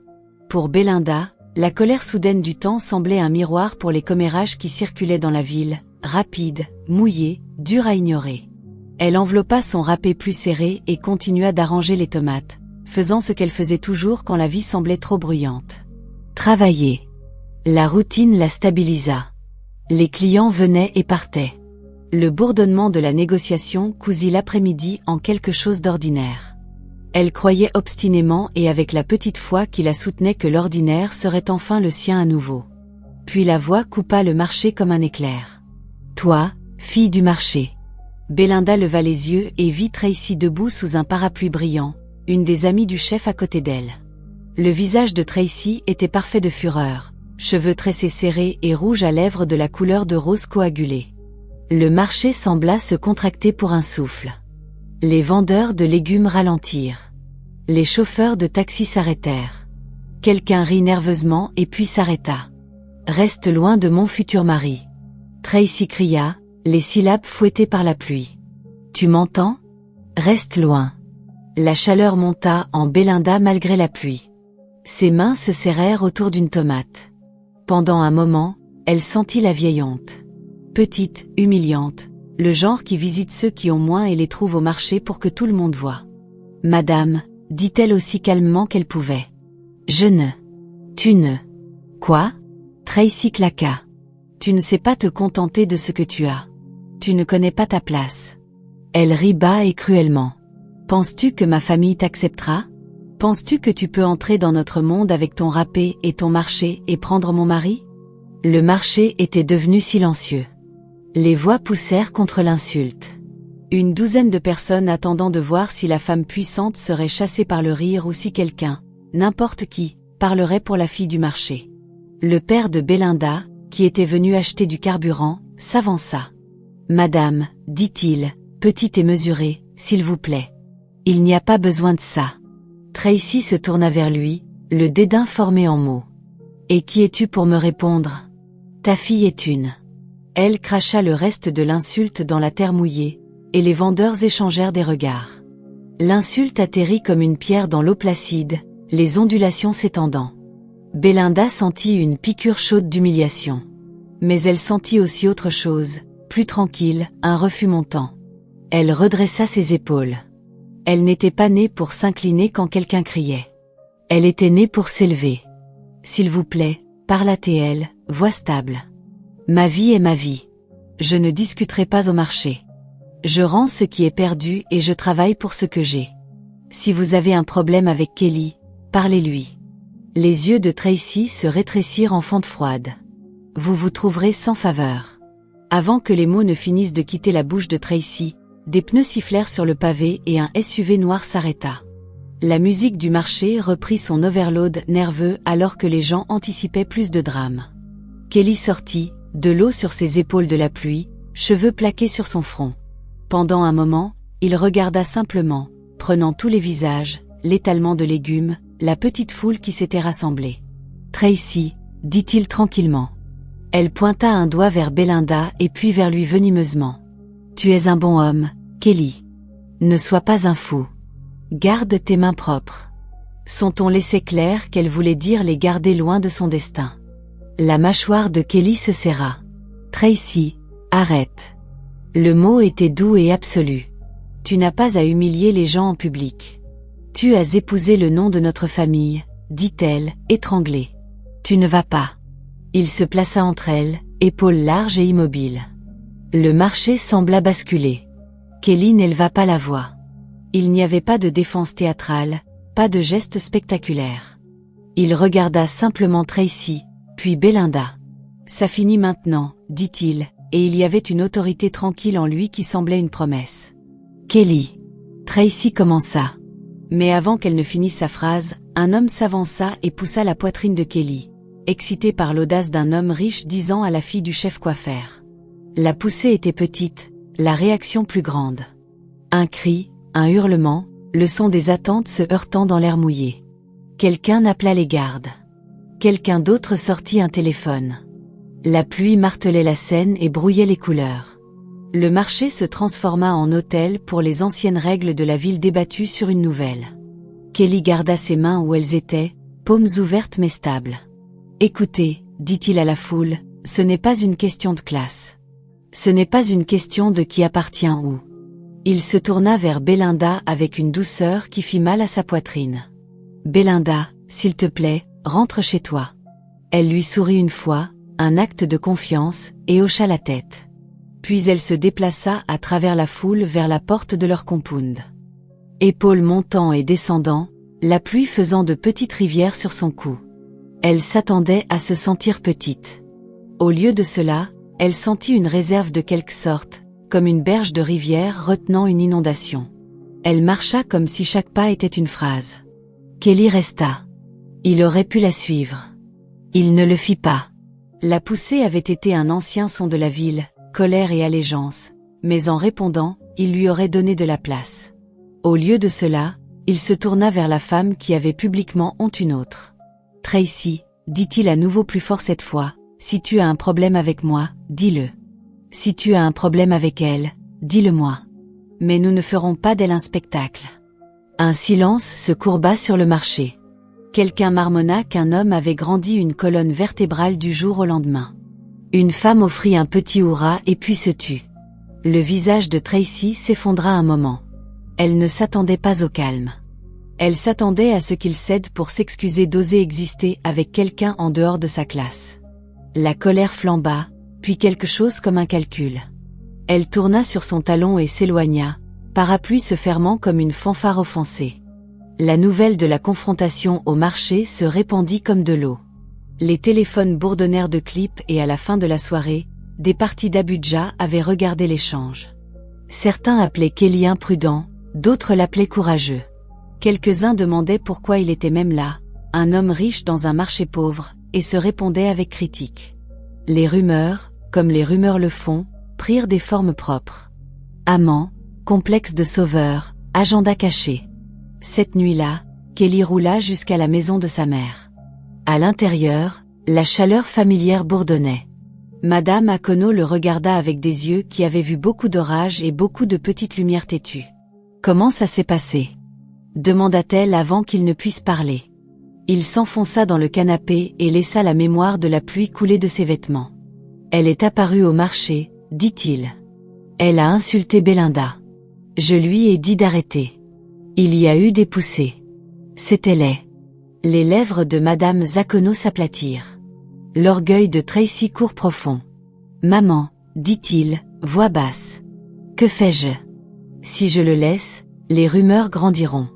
Pour Belinda, la colère soudaine du temps semblait un miroir pour les commérages qui circulaient dans la ville, rapides, mouillés, durs à ignorer. Elle enveloppa son râpé plus serré et continua d'arranger les tomates, faisant ce qu'elle faisait toujours quand la vie semblait trop bruyante. Travailler. La routine la stabilisa. Les clients venaient et partaient. Le bourdonnement de la négociation cousit l'après-midi en quelque chose d'ordinaire. Elle croyait obstinément et avec la petite foi qui la soutenait que l'ordinaire serait enfin le sien à nouveau. Puis la voix coupa le marché comme un éclair. « Toi, fille du marché. » Belinda leva les yeux et vit Tracy debout sous un parapluie brillant, une des amies du chef à côté d'elle. Le visage de Tracy était parfait de fureur, cheveux tressés serrés et rouges à lèvres de la couleur de rose coagulée. Le marché sembla se contracter pour un souffle. Les vendeurs de légumes ralentirent. Les chauffeurs de taxi s'arrêtèrent. Quelqu'un rit nerveusement et puis s'arrêta. Reste loin de mon futur mari. Tracy cria, les syllabes fouettées par la pluie. Tu m'entends? Reste loin. La chaleur monta en Belinda malgré la pluie. Ses mains se serrèrent autour d'une tomate. Pendant un moment, elle sentit la vieille honte. Petite, humiliante, le genre qui visite ceux qui ont moins et les trouve au marché pour que tout le monde voie. Madame, dit-elle aussi calmement qu'elle pouvait. Je ne. Tu ne. Quoi? Tracy claqua. Tu ne sais pas te contenter de ce que tu as. Tu ne connais pas ta place. Elle rit bas et cruellement. Penses-tu que ma famille t'acceptera? Penses-tu que tu peux entrer dans notre monde avec ton râpé et ton marché et prendre mon mari? Le marché était devenu silencieux. Les voix poussèrent contre l'insulte. Une douzaine de personnes attendant de voir si la femme puissante serait chassée par le rire ou si quelqu'un, n'importe qui, parlerait pour la fille du marché. Le père de Belinda, qui était venu acheter du carburant, s'avança. Madame, dit-il, petite et mesurée, s'il vous plaît. Il n'y a pas besoin de ça. Tracy se tourna vers lui, le dédain formé en mots. Et qui es-tu pour me répondre? Ta fille est une. Elle cracha le reste de l'insulte dans la terre mouillée, et les vendeurs échangèrent des regards. L'insulte atterrit comme une pierre dans l'eau placide, les ondulations s'étendant. Belinda sentit une piqûre chaude d'humiliation. Mais elle sentit aussi autre chose, plus tranquille, un refus montant. Elle redressa ses épaules. Elle n'était pas née pour s'incliner quand quelqu'un criait. Elle était née pour s'élever. S'il vous plaît, parla-t-elle, voix stable. Ma vie est ma vie. Je ne discuterai pas au marché. Je rends ce qui est perdu et je travaille pour ce que j'ai. Si vous avez un problème avec Kelly, parlez-lui. Les yeux de Tracy se rétrécirent en fente froide. Vous vous trouverez sans faveur. Avant que les mots ne finissent de quitter la bouche de Tracy, des pneus sifflèrent sur le pavé et un SUV noir s'arrêta. La musique du marché reprit son overload nerveux alors que les gens anticipaient plus de drames. Kelly sortit, de l'eau sur ses épaules de la pluie, cheveux plaqués sur son front. Pendant un moment, il regarda simplement, prenant tous les visages, l'étalement de légumes, la petite foule qui s'était rassemblée. Tracy, dit-il tranquillement. Elle pointa un doigt vers Belinda et puis vers lui venimeusement. Tu es un bon homme, Kelly. Ne sois pas un fou. Garde tes mains propres. Son ton laissait clair qu'elle voulait dire les garder loin de son destin. La mâchoire de Kelly se serra. Tracy, arrête. Le mot était doux et absolu. Tu n'as pas à humilier les gens en public. Tu as épousé le nom de notre famille, dit-elle, étranglée. Tu ne vas pas. Il se plaça entre elles, épaules larges et immobiles. Le marché sembla basculer. Kelly n'éleva pas la voix. Il n'y avait pas de défense théâtrale, pas de geste spectaculaire. Il regarda simplement Tracy, puis Belinda. Ça finit maintenant, dit-il, et il y avait une autorité tranquille en lui qui semblait une promesse. Kelly. Tracy commença. Mais avant qu'elle ne finisse sa phrase, un homme s'avança et poussa la poitrine de Kelly, excité par l'audace d'un homme riche disant à la fille du chef quoi faire. La poussée était petite, la réaction plus grande. Un cri, un hurlement, le son des attentes se heurtant dans l'air mouillé. Quelqu'un appela les gardes. Quelqu'un d'autre sortit un téléphone. La pluie martelait la scène et brouillait les couleurs. Le marché se transforma en hôtel pour les anciennes règles de la ville débattues sur une nouvelle. Kelly garda ses mains où elles étaient, paumes ouvertes mais stables. Écoutez, dit-il à la foule, ce n'est pas une question de classe. Ce n'est pas une question de qui appartient où. Il se tourna vers Belinda avec une douceur qui fit mal à sa poitrine. Belinda, s'il te plaît, rentre chez toi. Elle lui sourit une fois, un acte de confiance, et hocha la tête. Puis elle se déplaça à travers la foule vers la porte de leur compound. Épaules montant et descendant, la pluie faisant de petites rivières sur son cou. Elle s'attendait à se sentir petite. Au lieu de cela, elle sentit une réserve de quelque sorte, comme une berge de rivière retenant une inondation. Elle marcha comme si chaque pas était une phrase. Kelly resta. Il aurait pu la suivre. Il ne le fit pas. La poussée avait été un ancien son de la ville, colère et allégeance, mais en répondant, il lui aurait donné de la place. Au lieu de cela, il se tourna vers la femme qui avait publiquement honte une autre. Tracy, dit-il à nouveau plus fort cette fois, Si tu as un problème avec moi, dis-le. Si tu as un problème avec elle, dis-le-moi. Mais nous ne ferons pas d'elle un spectacle. Un silence se courba sur le marché. Quelqu'un marmonna qu'un homme avait grandi une colonne vertébrale du jour au lendemain. Une femme offrit un petit hurrah et puis se tut. Le visage de Tracy s'effondra un moment. Elle ne s'attendait pas au calme. Elle s'attendait à ce qu'il cède pour s'excuser d'oser exister avec quelqu'un en dehors de sa classe. La colère flamba, puis quelque chose comme un calcul. Elle tourna sur son talon et s'éloigna, parapluie se fermant comme une fanfare offensée. La nouvelle de la confrontation au marché se répandit comme de l'eau. Les téléphones bourdonnèrent de clips et à la fin de la soirée, des partis d'Abuja avaient regardé l'échange. Certains appelaient Kelly imprudent, d'autres l'appelaient courageux. Quelques-uns demandaient pourquoi il était même là, un homme riche dans un marché pauvre, et se répondaient avec critique. Les rumeurs, comme les rumeurs le font, prirent des formes propres. Amant, complexe de sauveur, agenda caché. Cette nuit-là, Kelly roula jusqu'à la maison de sa mère. À l'intérieur, la chaleur familière bourdonnait. Madame Akono le regarda avec des yeux qui avaient vu beaucoup d'orages et beaucoup de petites lumières têtues. « Comment ça s'est passé ?» demanda-t-elle avant qu'il ne puisse parler. Il s'enfonça dans le canapé et laissa la mémoire de la pluie couler de ses vêtements. « Elle est apparue au marché, dit-il. Elle a insulté Belinda. Je lui ai dit d'arrêter. Il y a eu des poussées. C'était laid. » Les lèvres de Madame Akono s'aplatirent. L'orgueil de Tracy court profond. « Maman, dit-il, voix basse. Que fais-je? Si je le laisse, les rumeurs grandiront.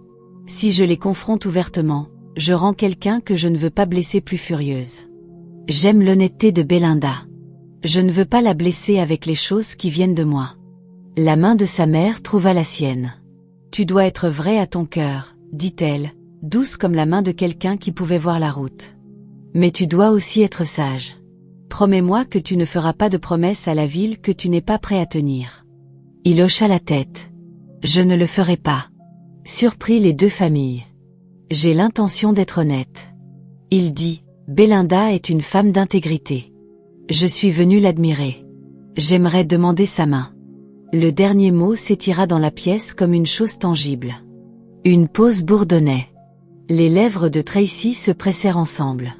Si je les confronte ouvertement, je rends quelqu'un que je ne veux pas blesser plus furieuse. J'aime l'honnêteté de Belinda. Je ne veux pas la blesser avec les choses qui viennent de moi. » La main de sa mère trouva la sienne. « Tu dois être vrai à ton cœur, dit-elle, douce comme la main de quelqu'un qui pouvait voir la route. Mais tu dois aussi être sage. Promets-moi que tu ne feras pas de promesses à la ville que tu n'es pas prêt à tenir. » Il hocha la tête. « Je ne le ferai pas. » Surprit les deux familles. « J'ai l'intention d'être honnête. » Il dit, « Belinda est une femme d'intégrité. Je suis venu l'admirer. J'aimerais demander sa main. » Le dernier mot s'étira dans la pièce comme une chose tangible. Une pause bourdonnait. Les lèvres de Tracy se pressèrent ensemble.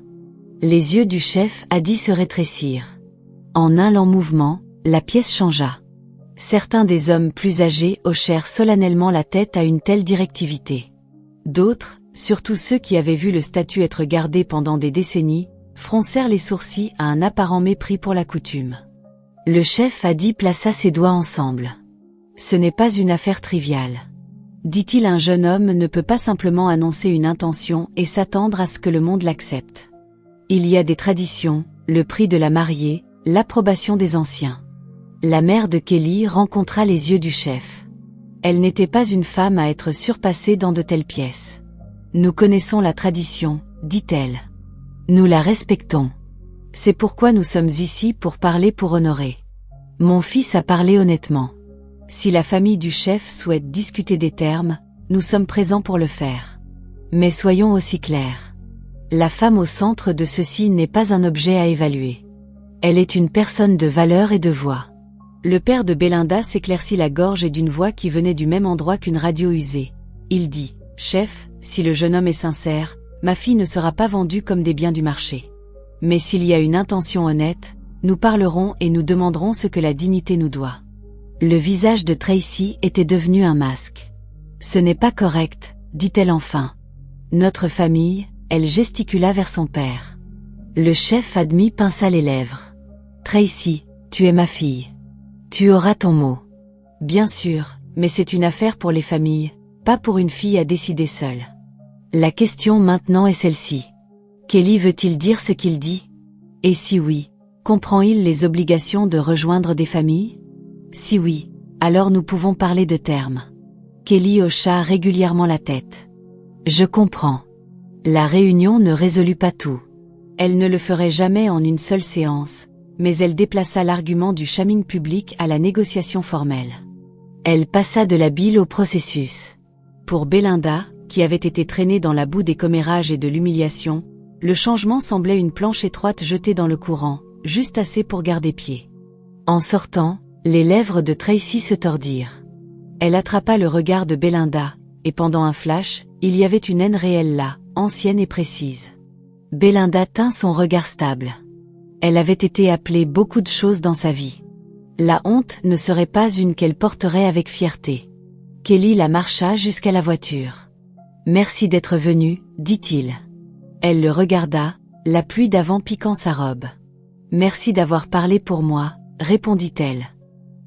Les yeux du chef Hadi se rétrécirent. En un lent mouvement, la pièce changea. Certains des hommes plus âgés hochèrent solennellement la tête à une telle directivité. D'autres, surtout ceux qui avaient vu le statut être gardé pendant des décennies, froncèrent les sourcils à un apparent mépris pour la coutume. Le chef Hadi plaça ses doigts ensemble. « Ce n'est pas une affaire triviale. » dit-il, un jeune homme ne peut pas simplement annoncer une intention et s'attendre à ce que le monde l'accepte. Il y a des traditions, le prix de la mariée, l'approbation des anciens. La mère de Kelly rencontra les yeux du chef. Elle n'était pas une femme à être surpassée dans de telles pièces. « Nous connaissons la tradition, dit-elle. Nous la respectons. C'est pourquoi nous sommes ici pour parler pour honorer. Mon fils a parlé honnêtement. Si la famille du chef souhaite discuter des termes, nous sommes présents pour le faire. Mais soyons aussi clairs. La femme au centre de ceci n'est pas un objet à évaluer. Elle est une personne de valeur et de voix. » Le père de Belinda s'éclaircit la gorge et d'une voix qui venait du même endroit qu'une radio usée. Il dit, « Chef, si le jeune homme est sincère, ma fille ne sera pas vendue comme des biens du marché. Mais s'il y a une intention honnête, nous parlerons et nous demanderons ce que la dignité nous doit. » Le visage de Tracy était devenu un masque. « Ce n'est pas correct, dit-elle enfin. Notre famille, » elle gesticula vers son père. Le chef Admi pinça les lèvres. « Tracy, tu es ma fille. Tu auras ton mot. Bien sûr, mais c'est une affaire pour les familles, pas pour une fille à décider seule. La question maintenant est celle-ci. Kelly veut-il dire ce qu'il dit? Et si oui, comprend-il les obligations de rejoindre des familles? Si oui, alors nous pouvons parler de termes. » Kelly hocha régulièrement la tête. « Je comprends. » La réunion ne résolut pas tout. Elle ne le ferait jamais en une seule séance, mais elle déplaça l'argument du shaming public à la négociation formelle. Elle passa de la bile au processus. Pour Belinda, qui avait été traînée dans la boue des commérages et de l'humiliation, le changement semblait une planche étroite jetée dans le courant, juste assez pour garder pied. En sortant, les lèvres de Tracy se tordirent. Elle attrapa le regard de Belinda, et pendant un flash, il y avait une haine réelle là, ancienne et précise. Belinda tint son regard stable. Elle avait été appelée beaucoup de choses dans sa vie. La honte ne serait pas une qu'elle porterait avec fierté. Kelly la marcha jusqu'à la voiture. « Merci d'être venu, dit-il. » Elle le regarda, la pluie d'avant piquant sa robe. « Merci d'avoir parlé pour moi, répondit-elle.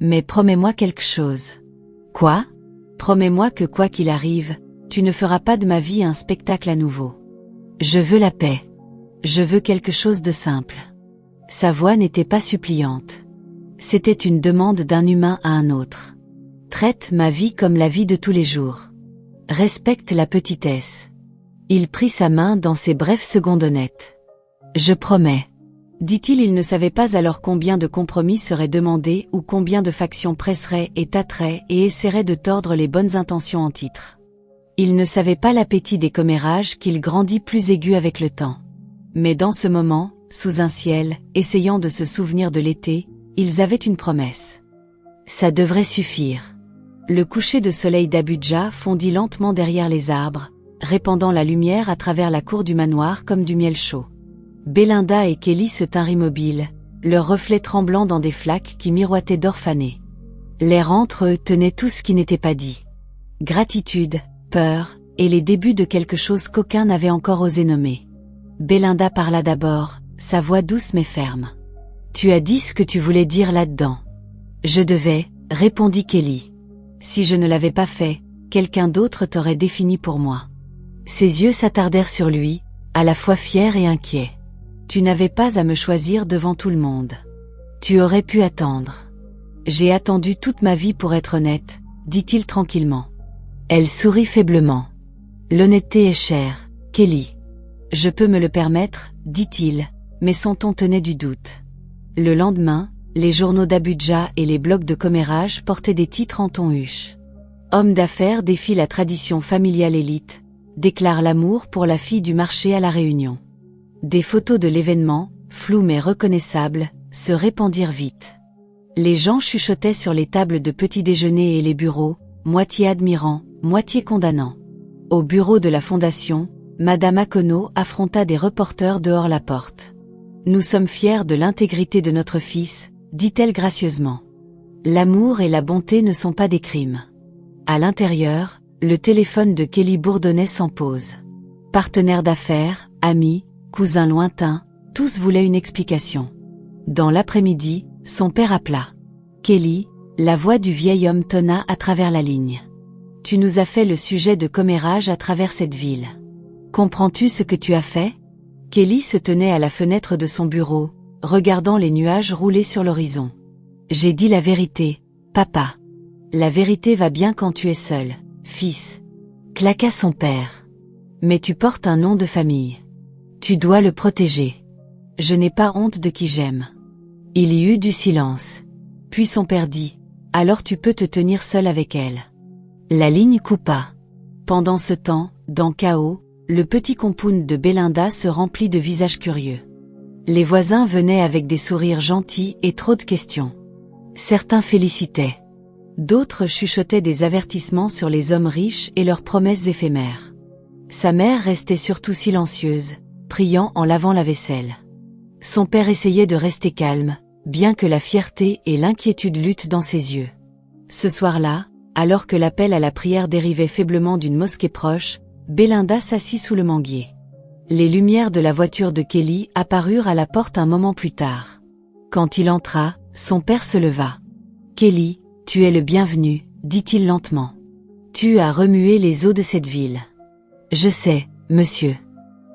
Mais promets-moi quelque chose. » « Quoi ? Promets-moi que quoi qu'il arrive, tu ne feras pas de ma vie un spectacle à nouveau. Je veux la paix. Je veux quelque chose de simple. » Sa voix n'était pas suppliante. C'était une demande d'un humain à un autre. « Traite ma vie comme la vie de tous les jours. Respecte la petitesse. » Il prit sa main dans ses brèves secondes honnêtes. « Je promets. » Dit-il. Il ne savait pas alors combien de compromis seraient demandés ou combien de factions presseraient et tâteraient et essaieraient de tordre les bonnes intentions en titre. Il ne savait pas l'appétit des commérages qu'il grandit plus aigu avec le temps. Mais dans ce moment, sous un ciel, essayant de se souvenir de l'été, ils avaient une promesse. Ça devrait suffire. Le coucher de soleil d'Abudja fondit lentement derrière les arbres, répandant la lumière à travers la cour du manoir comme du miel chaud. Belinda et Kelly se tinrent immobiles, leurs reflets tremblant dans des flaques qui miroitaient d'or fané. L'air entre eux tenait tout ce qui n'était pas dit. Gratitude, peur, et les débuts de quelque chose qu'aucun n'avait encore osé nommer. Belinda parla d'abord, sa voix douce mais ferme. « Tu as dit ce que tu voulais dire là-dedans. »« Je devais, » répondit Kelly. « Si je ne l'avais pas fait, quelqu'un d'autre t'aurait défini pour moi. » Ses yeux s'attardèrent sur lui, à la fois fiers et inquiets. « Tu n'avais pas à me choisir devant tout le monde. Tu aurais pu attendre. »« J'ai attendu toute ma vie pour être honnête, » dit-il tranquillement. Elle sourit faiblement. « L'honnêteté est chère, Kelly. »« Je peux me le permettre, » dit-il, mais son ton tenait du doute. Le lendemain, les journaux d'Abudja et les blogs de commérage portaient des titres en ton huche. Homme d'affaires défie la tradition familiale élite, déclare l'amour pour la fille du marché à La Réunion. Des photos de l'événement, floues mais reconnaissables, se répandirent vite. Les gens chuchotaient sur les tables de petit déjeuner et les bureaux, moitié admirants, moitié condamnants. Au bureau de la fondation, Madame Akono affronta des reporters dehors la porte. « Nous sommes fiers de l'intégrité de notre fils, » dit-elle gracieusement. « L'amour et la bonté ne sont pas des crimes. » À l'intérieur, le téléphone de Kelly bourdonnait sans pause. Partenaires d'affaires, amis, cousins lointains, tous voulaient une explication. Dans l'après-midi, son père appela. « Kelly », la voix du vieil homme tonna à travers la ligne. « Tu nous as fait le sujet de commérage à travers cette ville. Comprends-tu ce que tu as fait ?» Kelly se tenait à la fenêtre de son bureau, regardant les nuages rouler sur l'horizon. « J'ai dit la vérité, papa. La vérité va bien quand tu es seul, fils. » Claqua son père. « Mais tu portes un nom de famille. Tu dois le protéger. Je n'ai pas honte de qui j'aime. » Il y eut du silence. Puis son père dit, « Alors tu peux te tenir seul avec elle. » La ligne coupa. Pendant ce temps, dans Chaos, le petit compound de Belinda se remplit de visages curieux. Les voisins venaient avec des sourires gentils et trop de questions. Certains félicitaient. D'autres chuchotaient des avertissements sur les hommes riches et leurs promesses éphémères. Sa mère restait surtout silencieuse, priant en lavant la vaisselle. Son père essayait de rester calme, bien que la fierté et l'inquiétude luttent dans ses yeux. Ce soir-là, alors que l'appel à la prière dérivait faiblement d'une mosquée proche, Belinda s'assit sous le manguier. Les lumières de la voiture de Kelly apparurent à la porte un moment plus tard. Quand il entra, son père se leva. « Kelly, tu es le bienvenu, » dit-il lentement. « Tu as remué les eaux de cette ville. »« Je sais, monsieur. »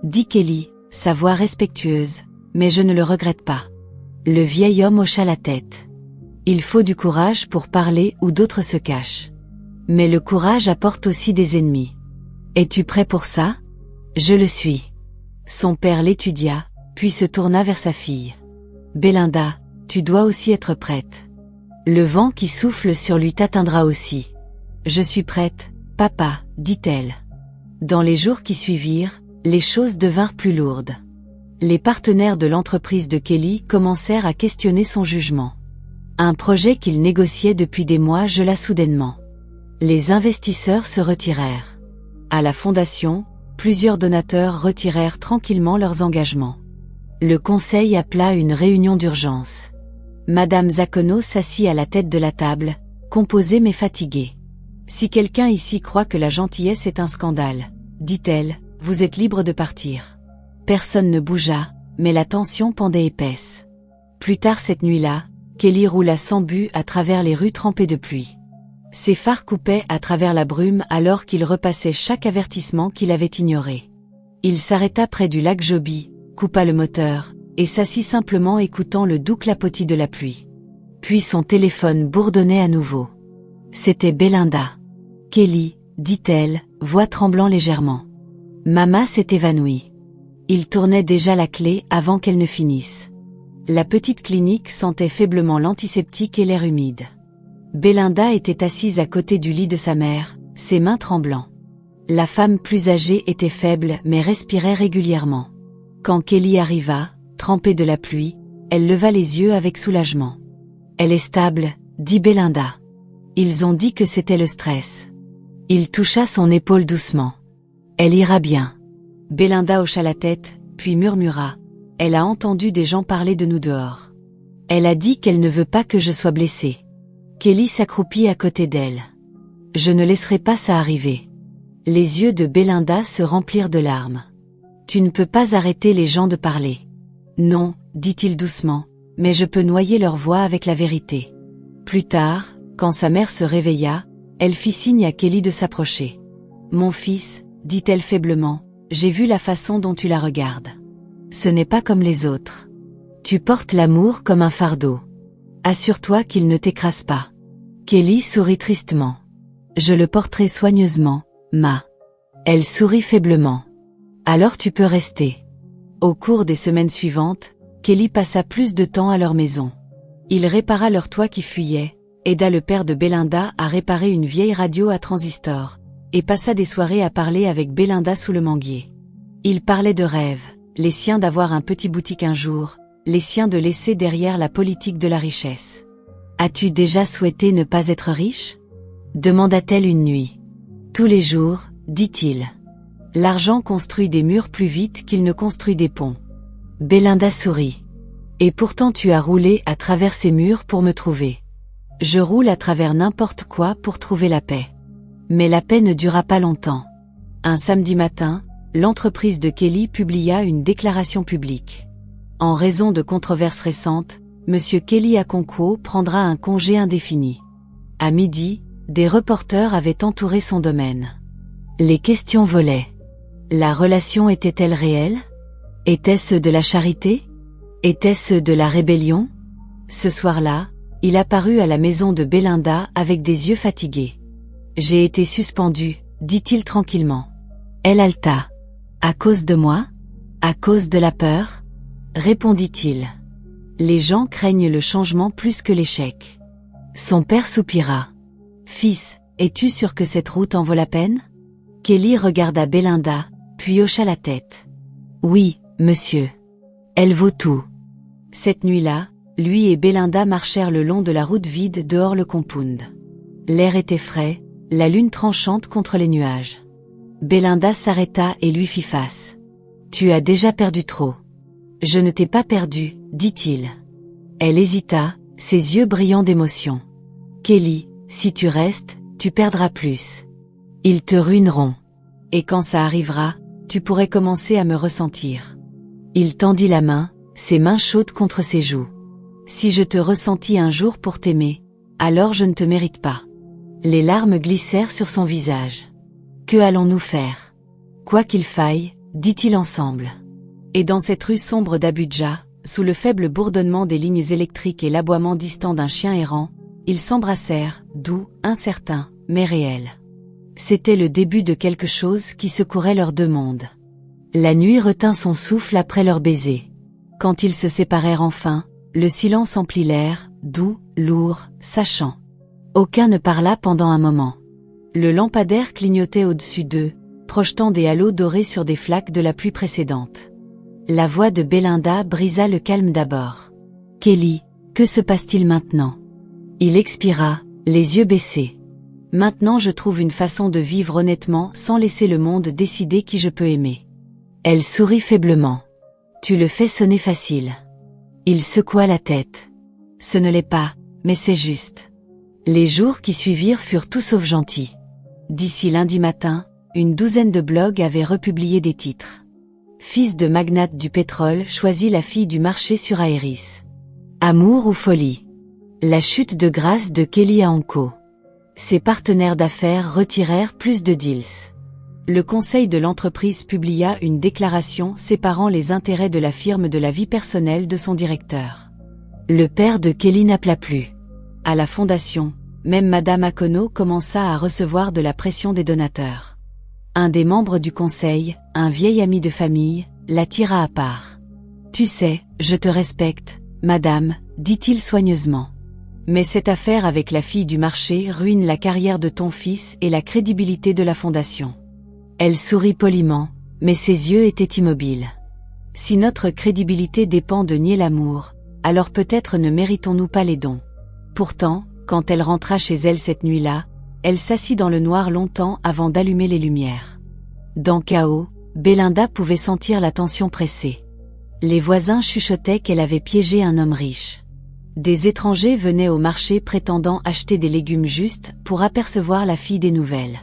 dit Kelly, sa voix respectueuse, « mais je ne le regrette pas. » Le vieil homme hocha la tête. « Il faut du courage pour parler ou d'autres se cachent. Mais le courage apporte aussi des ennemis. Es-tu prêt pour ça ? » « Je le suis. » Son père l'étudia, puis se tourna vers sa fille. « Belinda, tu dois aussi être prête. Le vent qui souffle sur lui t'atteindra aussi. »« Je suis prête, papa, » dit-elle. Dans les jours qui suivirent, les choses devinrent plus lourdes. Les partenaires de l'entreprise de Kelly commencèrent à questionner son jugement. Un projet qu'il négociait depuis des mois gela soudainement. Les investisseurs se retirèrent. À la fondation, plusieurs donateurs retirèrent tranquillement leurs engagements. Le conseil appela une réunion d'urgence. Madame Zakono s'assit à la tête de la table, composée mais fatiguée. « Si quelqu'un ici croit que la gentillesse est un scandale, dit-elle, vous êtes libre de partir. » Personne ne bougea, mais la tension pendait épaisse. Plus tard cette nuit-là, Kelly roula sans but à travers les rues trempées de pluie. Ses phares coupaient à travers la brume alors qu'il repassait chaque avertissement qu'il avait ignoré. Il s'arrêta près du lac Joby, coupa le moteur, et s'assit simplement écoutant le doux clapotis de la pluie. Puis son téléphone bourdonnait à nouveau. C'était Belinda. « Kelly, dit-elle, voix tremblant légèrement. Mama s'est évanouie. » Il tournait déjà la clé avant qu'elle ne finisse. La petite clinique sentait faiblement l'antiseptique et l'air humide. Belinda était assise à côté du lit de sa mère, ses mains tremblant. La femme plus âgée était faible mais respirait régulièrement. Quand Kelly arriva, trempée de la pluie, elle leva les yeux avec soulagement. « Elle est stable, dit Belinda. Ils ont dit que c'était le stress. » Il toucha son épaule doucement. « Elle ira bien. » Belinda hocha la tête, puis murmura. « Elle a entendu des gens parler de nous dehors. Elle a dit qu'elle ne veut pas que je sois blessée. » Kelly s'accroupit à côté d'elle. « Je ne laisserai pas ça arriver. » Les yeux de Belinda se remplirent de larmes. « Tu ne peux pas arrêter les gens de parler. »« Non, dit-il doucement, mais je peux noyer leur voix avec la vérité. » Plus tard, quand sa mère se réveilla, elle fit signe à Kelly de s'approcher. « Mon fils, dit-elle faiblement, j'ai vu la façon dont tu la regardes. Ce n'est pas comme les autres. Tu portes l'amour comme un fardeau. Assure-toi qu'il ne t'écrase pas. » Kelly sourit tristement. « Je le porterai soigneusement, ma. » Elle sourit faiblement. « Alors tu peux rester. » Au cours des semaines suivantes, Kelly passa plus de temps à leur maison. Il répara leur toit qui fuyait, aida le père de Belinda à réparer une vieille radio à transistor, et passa des soirées à parler avec Belinda sous le manguier. Il parlait de rêves, les siens d'avoir un petit boutique un jour, les siens de laisser derrière la politique de la richesse. « As-tu déjà souhaité ne pas être riche ?» demanda-t-elle une nuit. « Tous les jours, dit-il. L'argent construit des murs plus vite qu'il ne construit des ponts. » Belinda sourit. « Et pourtant tu as roulé à travers ces murs pour me trouver. Je roule à travers n'importe quoi pour trouver la paix. » Mais la paix ne dura pas longtemps. Un samedi matin, l'entreprise de Kelly publia une déclaration publique. En raison de controverses récentes, M. Kelly Akonkwo prendra un congé indéfini. À midi, des reporters avaient entouré son domaine. Les questions volaient. La relation était-elle réelle? Était-ce de la charité? Était-ce de la rébellion? Ce soir-là, il apparut à la maison de Belinda avec des yeux fatigués. « J'ai été suspendu, dit-il tranquillement. » Elle haleta. « À cause de moi? À cause de la peur? » répondit-il. « Les gens craignent le changement plus que l'échec. » Son père soupira. « Fils, es-tu sûr que cette route en vaut la peine? » Kelly regarda Belinda, puis hocha la tête. « Oui, monsieur. Elle vaut tout. » Cette nuit-là, lui et Belinda marchèrent le long de la route vide dehors le compound. L'air était frais, la lune tranchante contre les nuages. Belinda s'arrêta et lui fit face. « Tu as déjà perdu trop. »« Je ne t'ai pas perdu, dit-il. » Elle hésita, ses yeux brillants d'émotion. « Kelly, si tu restes, tu perdras plus. Ils te ruineront. Et quand ça arrivera, tu pourrais commencer à me ressentir. » Il tendit la main, ses mains chaudes contre ses joues. « Si je te ressentis un jour pour t'aimer, alors je ne te mérite pas. » Les larmes glissèrent sur son visage. « Que allons-nous faire? Quoi qu'il faille, dit-il ensemble. » Et dans cette rue sombre d'Abuja, sous le faible bourdonnement des lignes électriques et l'aboiement distant d'un chien errant, ils s'embrassèrent, doux, incertains, mais réels. C'était le début de quelque chose qui secourait leurs deux mondes. La nuit retint son souffle après leur baiser. Quand ils se séparèrent enfin, le silence emplit l'air, doux, lourd, sachant. Aucun ne parla pendant un moment. Le lampadaire clignotait au-dessus d'eux, projetant des halos dorés sur des flaques de la pluie précédente. La voix de Belinda brisa le calme d'abord. Kelly, que se passe-t-il maintenant? Il expira, les yeux baissés. Maintenant je trouve une façon de vivre honnêtement sans laisser le monde décider qui je peux aimer. Elle sourit faiblement. Tu le fais sonner facile. Il secoua la tête. Ce ne l'est pas, mais c'est juste. Les jours qui suivirent furent tout sauf gentils. D'ici lundi matin, une douzaine de blogs avaient republié des titres. Fils de magnate du pétrole choisit la fille du marché sur Aéris. Amour ou folie? La chute de grâce de Kelly à Anko. Ses partenaires d'affaires retirèrent plus de deals. Le conseil de l'entreprise publia une déclaration séparant les intérêts de la firme de la vie personnelle de son directeur. Le père de Kelly n'appela plus. À la fondation, même Madame Akono commença à recevoir de la pression des donateurs. Un des membres du conseil, un vieil ami de famille, la tira à part. « Tu sais, je te respecte, madame, dit-il soigneusement. Mais cette affaire avec la fille du marché ruine la carrière de ton fils et la crédibilité de la fondation. » Elle sourit poliment, mais ses yeux étaient immobiles. « Si notre crédibilité dépend de nier l'amour, alors peut-être ne méritons-nous pas les dons. » Pourtant, quand elle rentra chez elle cette nuit-là, elle s'assit dans le noir longtemps avant d'allumer les lumières. Dans Chaos, Belinda pouvait sentir la tension pressée. Les voisins chuchotaient qu'elle avait piégé un homme riche. Des étrangers venaient au marché prétendant acheter des légumes justes pour apercevoir la fille des nouvelles.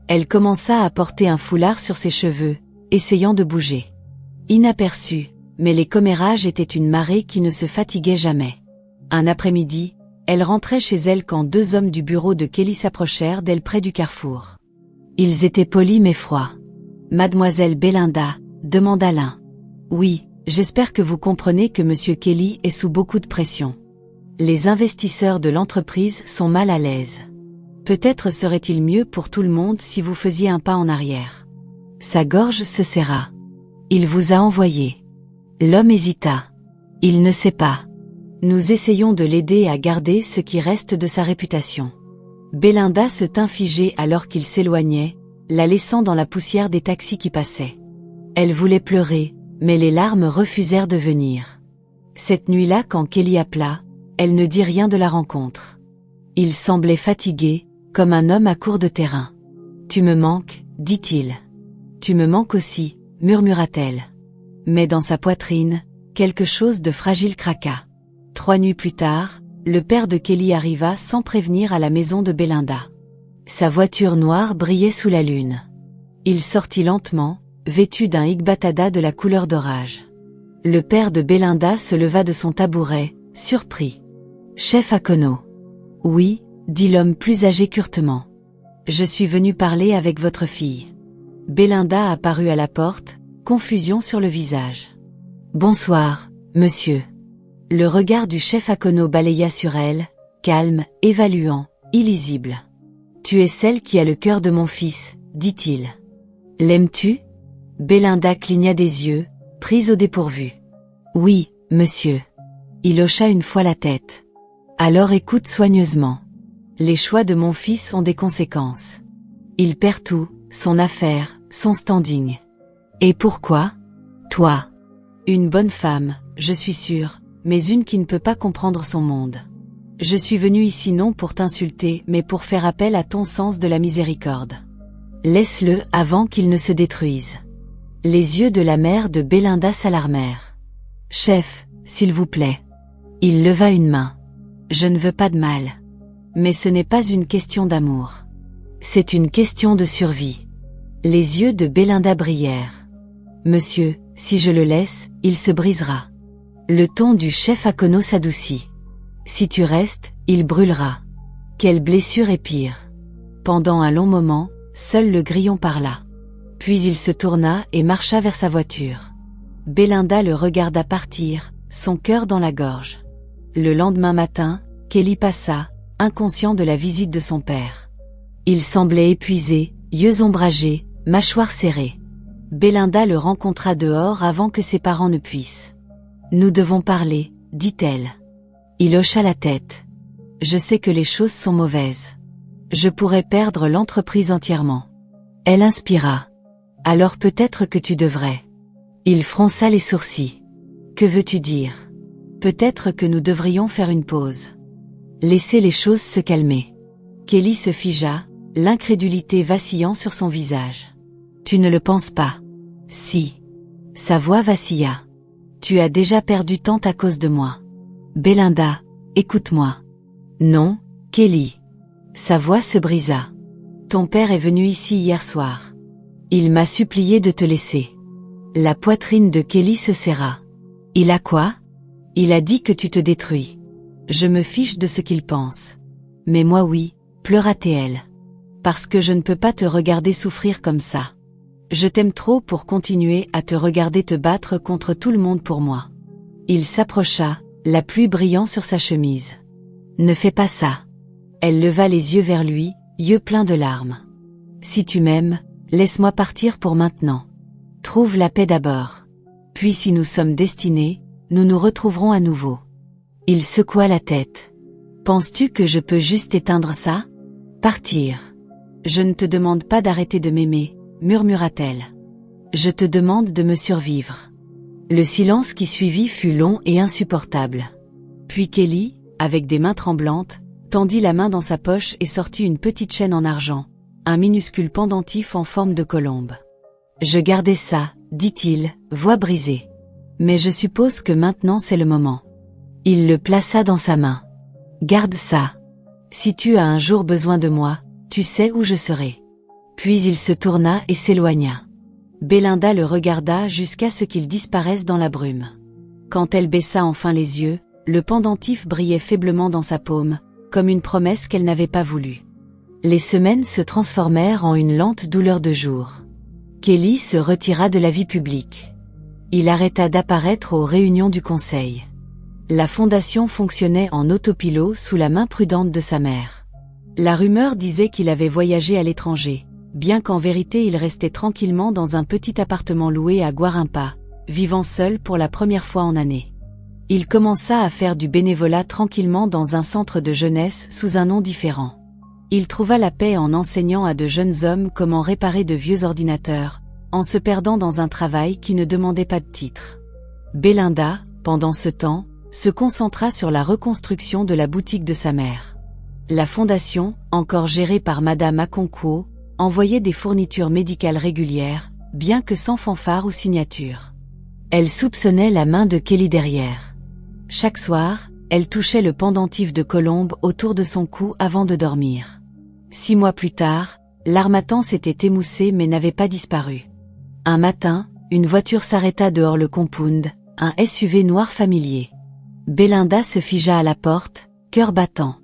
Elle commença à porter un foulard sur ses cheveux, essayant de bouger. Inaperçue, mais les commérages étaient une marée qui ne se fatiguait jamais. Un après-midi, elle rentrait chez elle quand deux hommes du bureau de Kelly s'approchèrent d'elle près du carrefour. Ils étaient polis mais froids. « Mademoiselle Belinda » demanda l'un. « Oui, j'espère que vous comprenez que Monsieur Kelly est sous beaucoup de pression. Les investisseurs de l'entreprise sont mal à l'aise. Peut-être serait-il mieux pour tout le monde si vous faisiez un pas en arrière. » Sa gorge se serra. « Il vous a envoyé. » L'homme hésita. « Il ne sait pas. Nous essayons de l'aider à garder ce qui reste de sa réputation. » Belinda se tint figée alors qu'il s'éloignait, la laissant dans la poussière des taxis qui passaient. Elle voulait pleurer, mais les larmes refusèrent de venir. Cette nuit-là, quand Kelly appela, elle ne dit rien de la rencontre. Il semblait fatigué, comme un homme à court de terrain. « Tu me manques, dit-il. »« Tu me manques aussi, murmura-t-elle. » Mais dans sa poitrine, quelque chose de fragile craqua. 3 nuits plus tard, le père de Kelly arriva sans prévenir à la maison de Belinda. Sa voiture noire brillait sous la lune. Il sortit lentement, vêtu d'un higbatada de la couleur d'orage. Le père de Belinda se leva de son tabouret, surpris. « Chef Akono. »« Oui, » dit l'homme plus âgé curtement. « Je suis venu parler avec votre fille. » Belinda apparut à la porte, confusion sur le visage. « Bonsoir, monsieur. » Le regard du chef Akono balaya sur elle, calme, évaluant, illisible. « Tu es celle qui a le cœur de mon fils, dit-il. L'aimes-tu » Belinda cligna des yeux, prise au dépourvu. « Oui, monsieur. » Il hocha une fois la tête. « Alors écoute soigneusement. Les choix de mon fils ont des conséquences. Il perd tout, son affaire, son standing. Et pourquoi ? Toi. Une bonne femme, je suis sûre, mais une qui ne peut pas comprendre son monde. Je suis venue ici non pour t'insulter, mais pour faire appel à ton sens de la miséricorde. Laisse-le avant qu'il ne se détruise. » Les yeux de la mère de Belinda s'alarmèrent. « Chef, s'il vous plaît. » Il leva une main. « Je ne veux pas de mal. Mais ce n'est pas une question d'amour. C'est une question de survie. » Les yeux de Belinda brillèrent. « Monsieur, si je le laisse, il se brisera. » Le ton du chef Akono s'adoucit. « Si tu restes, il brûlera. » Quelle blessure est pire. Pendant un long moment, seul le grillon parla. Puis il se tourna et marcha vers sa voiture. Belinda le regarda partir, son cœur dans la gorge. Le lendemain matin, Kelly passa, inconscient de la visite de son père. Il semblait épuisé, yeux ombragés, mâchoire serrée. Belinda le rencontra dehors avant que ses parents ne puissent. « Nous devons parler, » dit-elle. Il hocha la tête. « Je sais que les choses sont mauvaises. Je pourrais perdre l'entreprise entièrement. » Elle inspira. « Alors peut-être que tu devrais. » Il fronça les sourcils. Que veux-tu dire? Peut-être que nous devrions faire une pause. Laisser les choses se calmer. Kelly se figea, l'incrédulité vacillant sur son visage. Tu ne le penses pas? Si. Sa voix vacilla. Tu as déjà perdu tant à cause de moi. Belinda, écoute-moi. Non, Kelly. Sa voix se brisa. Ton père est venu ici hier soir. Il m'a supplié de te laisser. La poitrine de Kelly se serra. Il a quoi? Il a dit que tu te détruis. Je me fiche de ce qu'il pense. Mais moi oui, pleura-t-elle. Parce que je ne peux pas te regarder souffrir comme ça. Je t'aime trop pour continuer à te regarder te battre contre tout le monde pour moi. Il s'approcha, la pluie brillant sur sa chemise. Ne fais pas ça. Elle leva les yeux vers lui, yeux pleins de larmes. Si tu m'aimes, laisse-moi partir pour maintenant. Trouve la paix d'abord. Puis si nous sommes destinés, nous nous retrouverons à nouveau. Il secoua la tête. Penses-tu que je peux juste éteindre ça? Partir. Je ne te demande pas d'arrêter de m'aimer, murmura-t-elle. Je te demande de me survivre. Le silence qui suivit fut long et insupportable. Puis Kelly, avec des mains tremblantes, tendit la main dans sa poche et sortit une petite chaîne en argent, un minuscule pendentif en forme de colombe. Je gardais ça, dit-il, voix brisée. Mais je suppose que maintenant c'est le moment. Il le plaça dans sa main. Garde ça. Si tu as un jour besoin de moi, tu sais où je serai. Puis il se tourna et s'éloigna. Belinda le regarda jusqu'à ce qu'il disparaisse dans la brume. Quand elle baissa enfin les yeux, le pendentif brillait faiblement dans sa paume, comme une promesse qu'elle n'avait pas voulu. Les semaines se transformèrent en une lente douleur de jour. Kelly se retira de la vie publique. Il arrêta d'apparaître aux réunions du conseil. La fondation fonctionnait en autopilot sous la main prudente de sa mère. La rumeur disait qu'il avait voyagé à l'étranger, bien qu'en vérité il restait tranquillement dans un petit appartement loué à Guarimpa, vivant seul pour la première fois en année. Il commença à faire du bénévolat tranquillement dans un centre de jeunesse sous un nom différent. Il trouva la paix en enseignant à de jeunes hommes comment réparer de vieux ordinateurs, en se perdant dans un travail qui ne demandait pas de titre. Belinda, pendant ce temps, se concentra sur la reconstruction de la boutique de sa mère. La fondation, encore gérée par Madame Akonkwo, envoyait des fournitures médicales régulières, bien que sans fanfare ou signature. Elle soupçonnait la main de Kelly derrière. Chaque soir, elle touchait le pendentif de colombe autour de son cou avant de dormir. 6 mois plus tard, l'armatan s'était émoussé mais n'avait pas disparu. Un matin, une voiture s'arrêta dehors le compound, un SUV noir familier. Belinda se figea à la porte, cœur battant.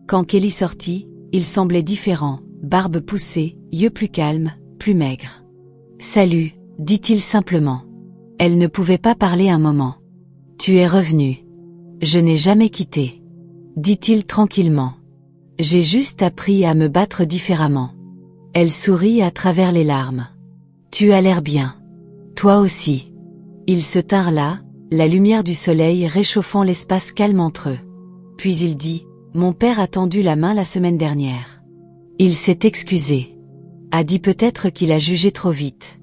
Quand Kelly sortit, il semblait différent, barbe poussée, yeux plus calmes, plus maigres. « Salut », dit-il simplement. Elle ne pouvait pas parler un moment. « Tu es revenu. »« Je n'ai jamais quitté. » dit-il tranquillement. « J'ai juste appris à me battre différemment. » Elle sourit à travers les larmes. « Tu as l'air bien. Toi aussi. » Ils se tinrent là, la lumière du soleil réchauffant l'espace calme entre eux. Puis il dit, « Mon père a tendu la main la semaine dernière. Il s'est excusé. A dit peut-être qu'il a jugé trop vite.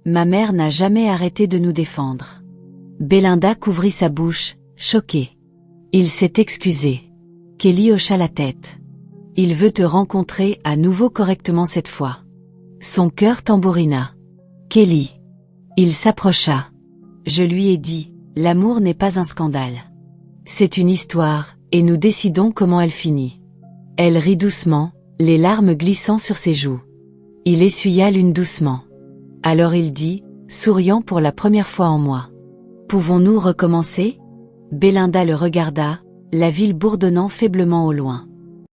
Ma mère n'a jamais arrêté de nous défendre. » Belinda couvrit sa bouche, choquée. « Il s'est excusé. » Kelly hocha la tête. « Il veut te rencontrer à nouveau correctement cette fois. » Son cœur tambourina. « Kelly. » Il s'approcha. Je lui ai dit, l'amour n'est pas un scandale. C'est une histoire, et nous décidons comment elle finit. Elle rit doucement, les larmes glissant sur ses joues. Il essuya l'une doucement. Alors il dit, souriant pour la première fois en moi. Pouvons-nous recommencer? Belinda le regarda, la ville bourdonnant faiblement au loin.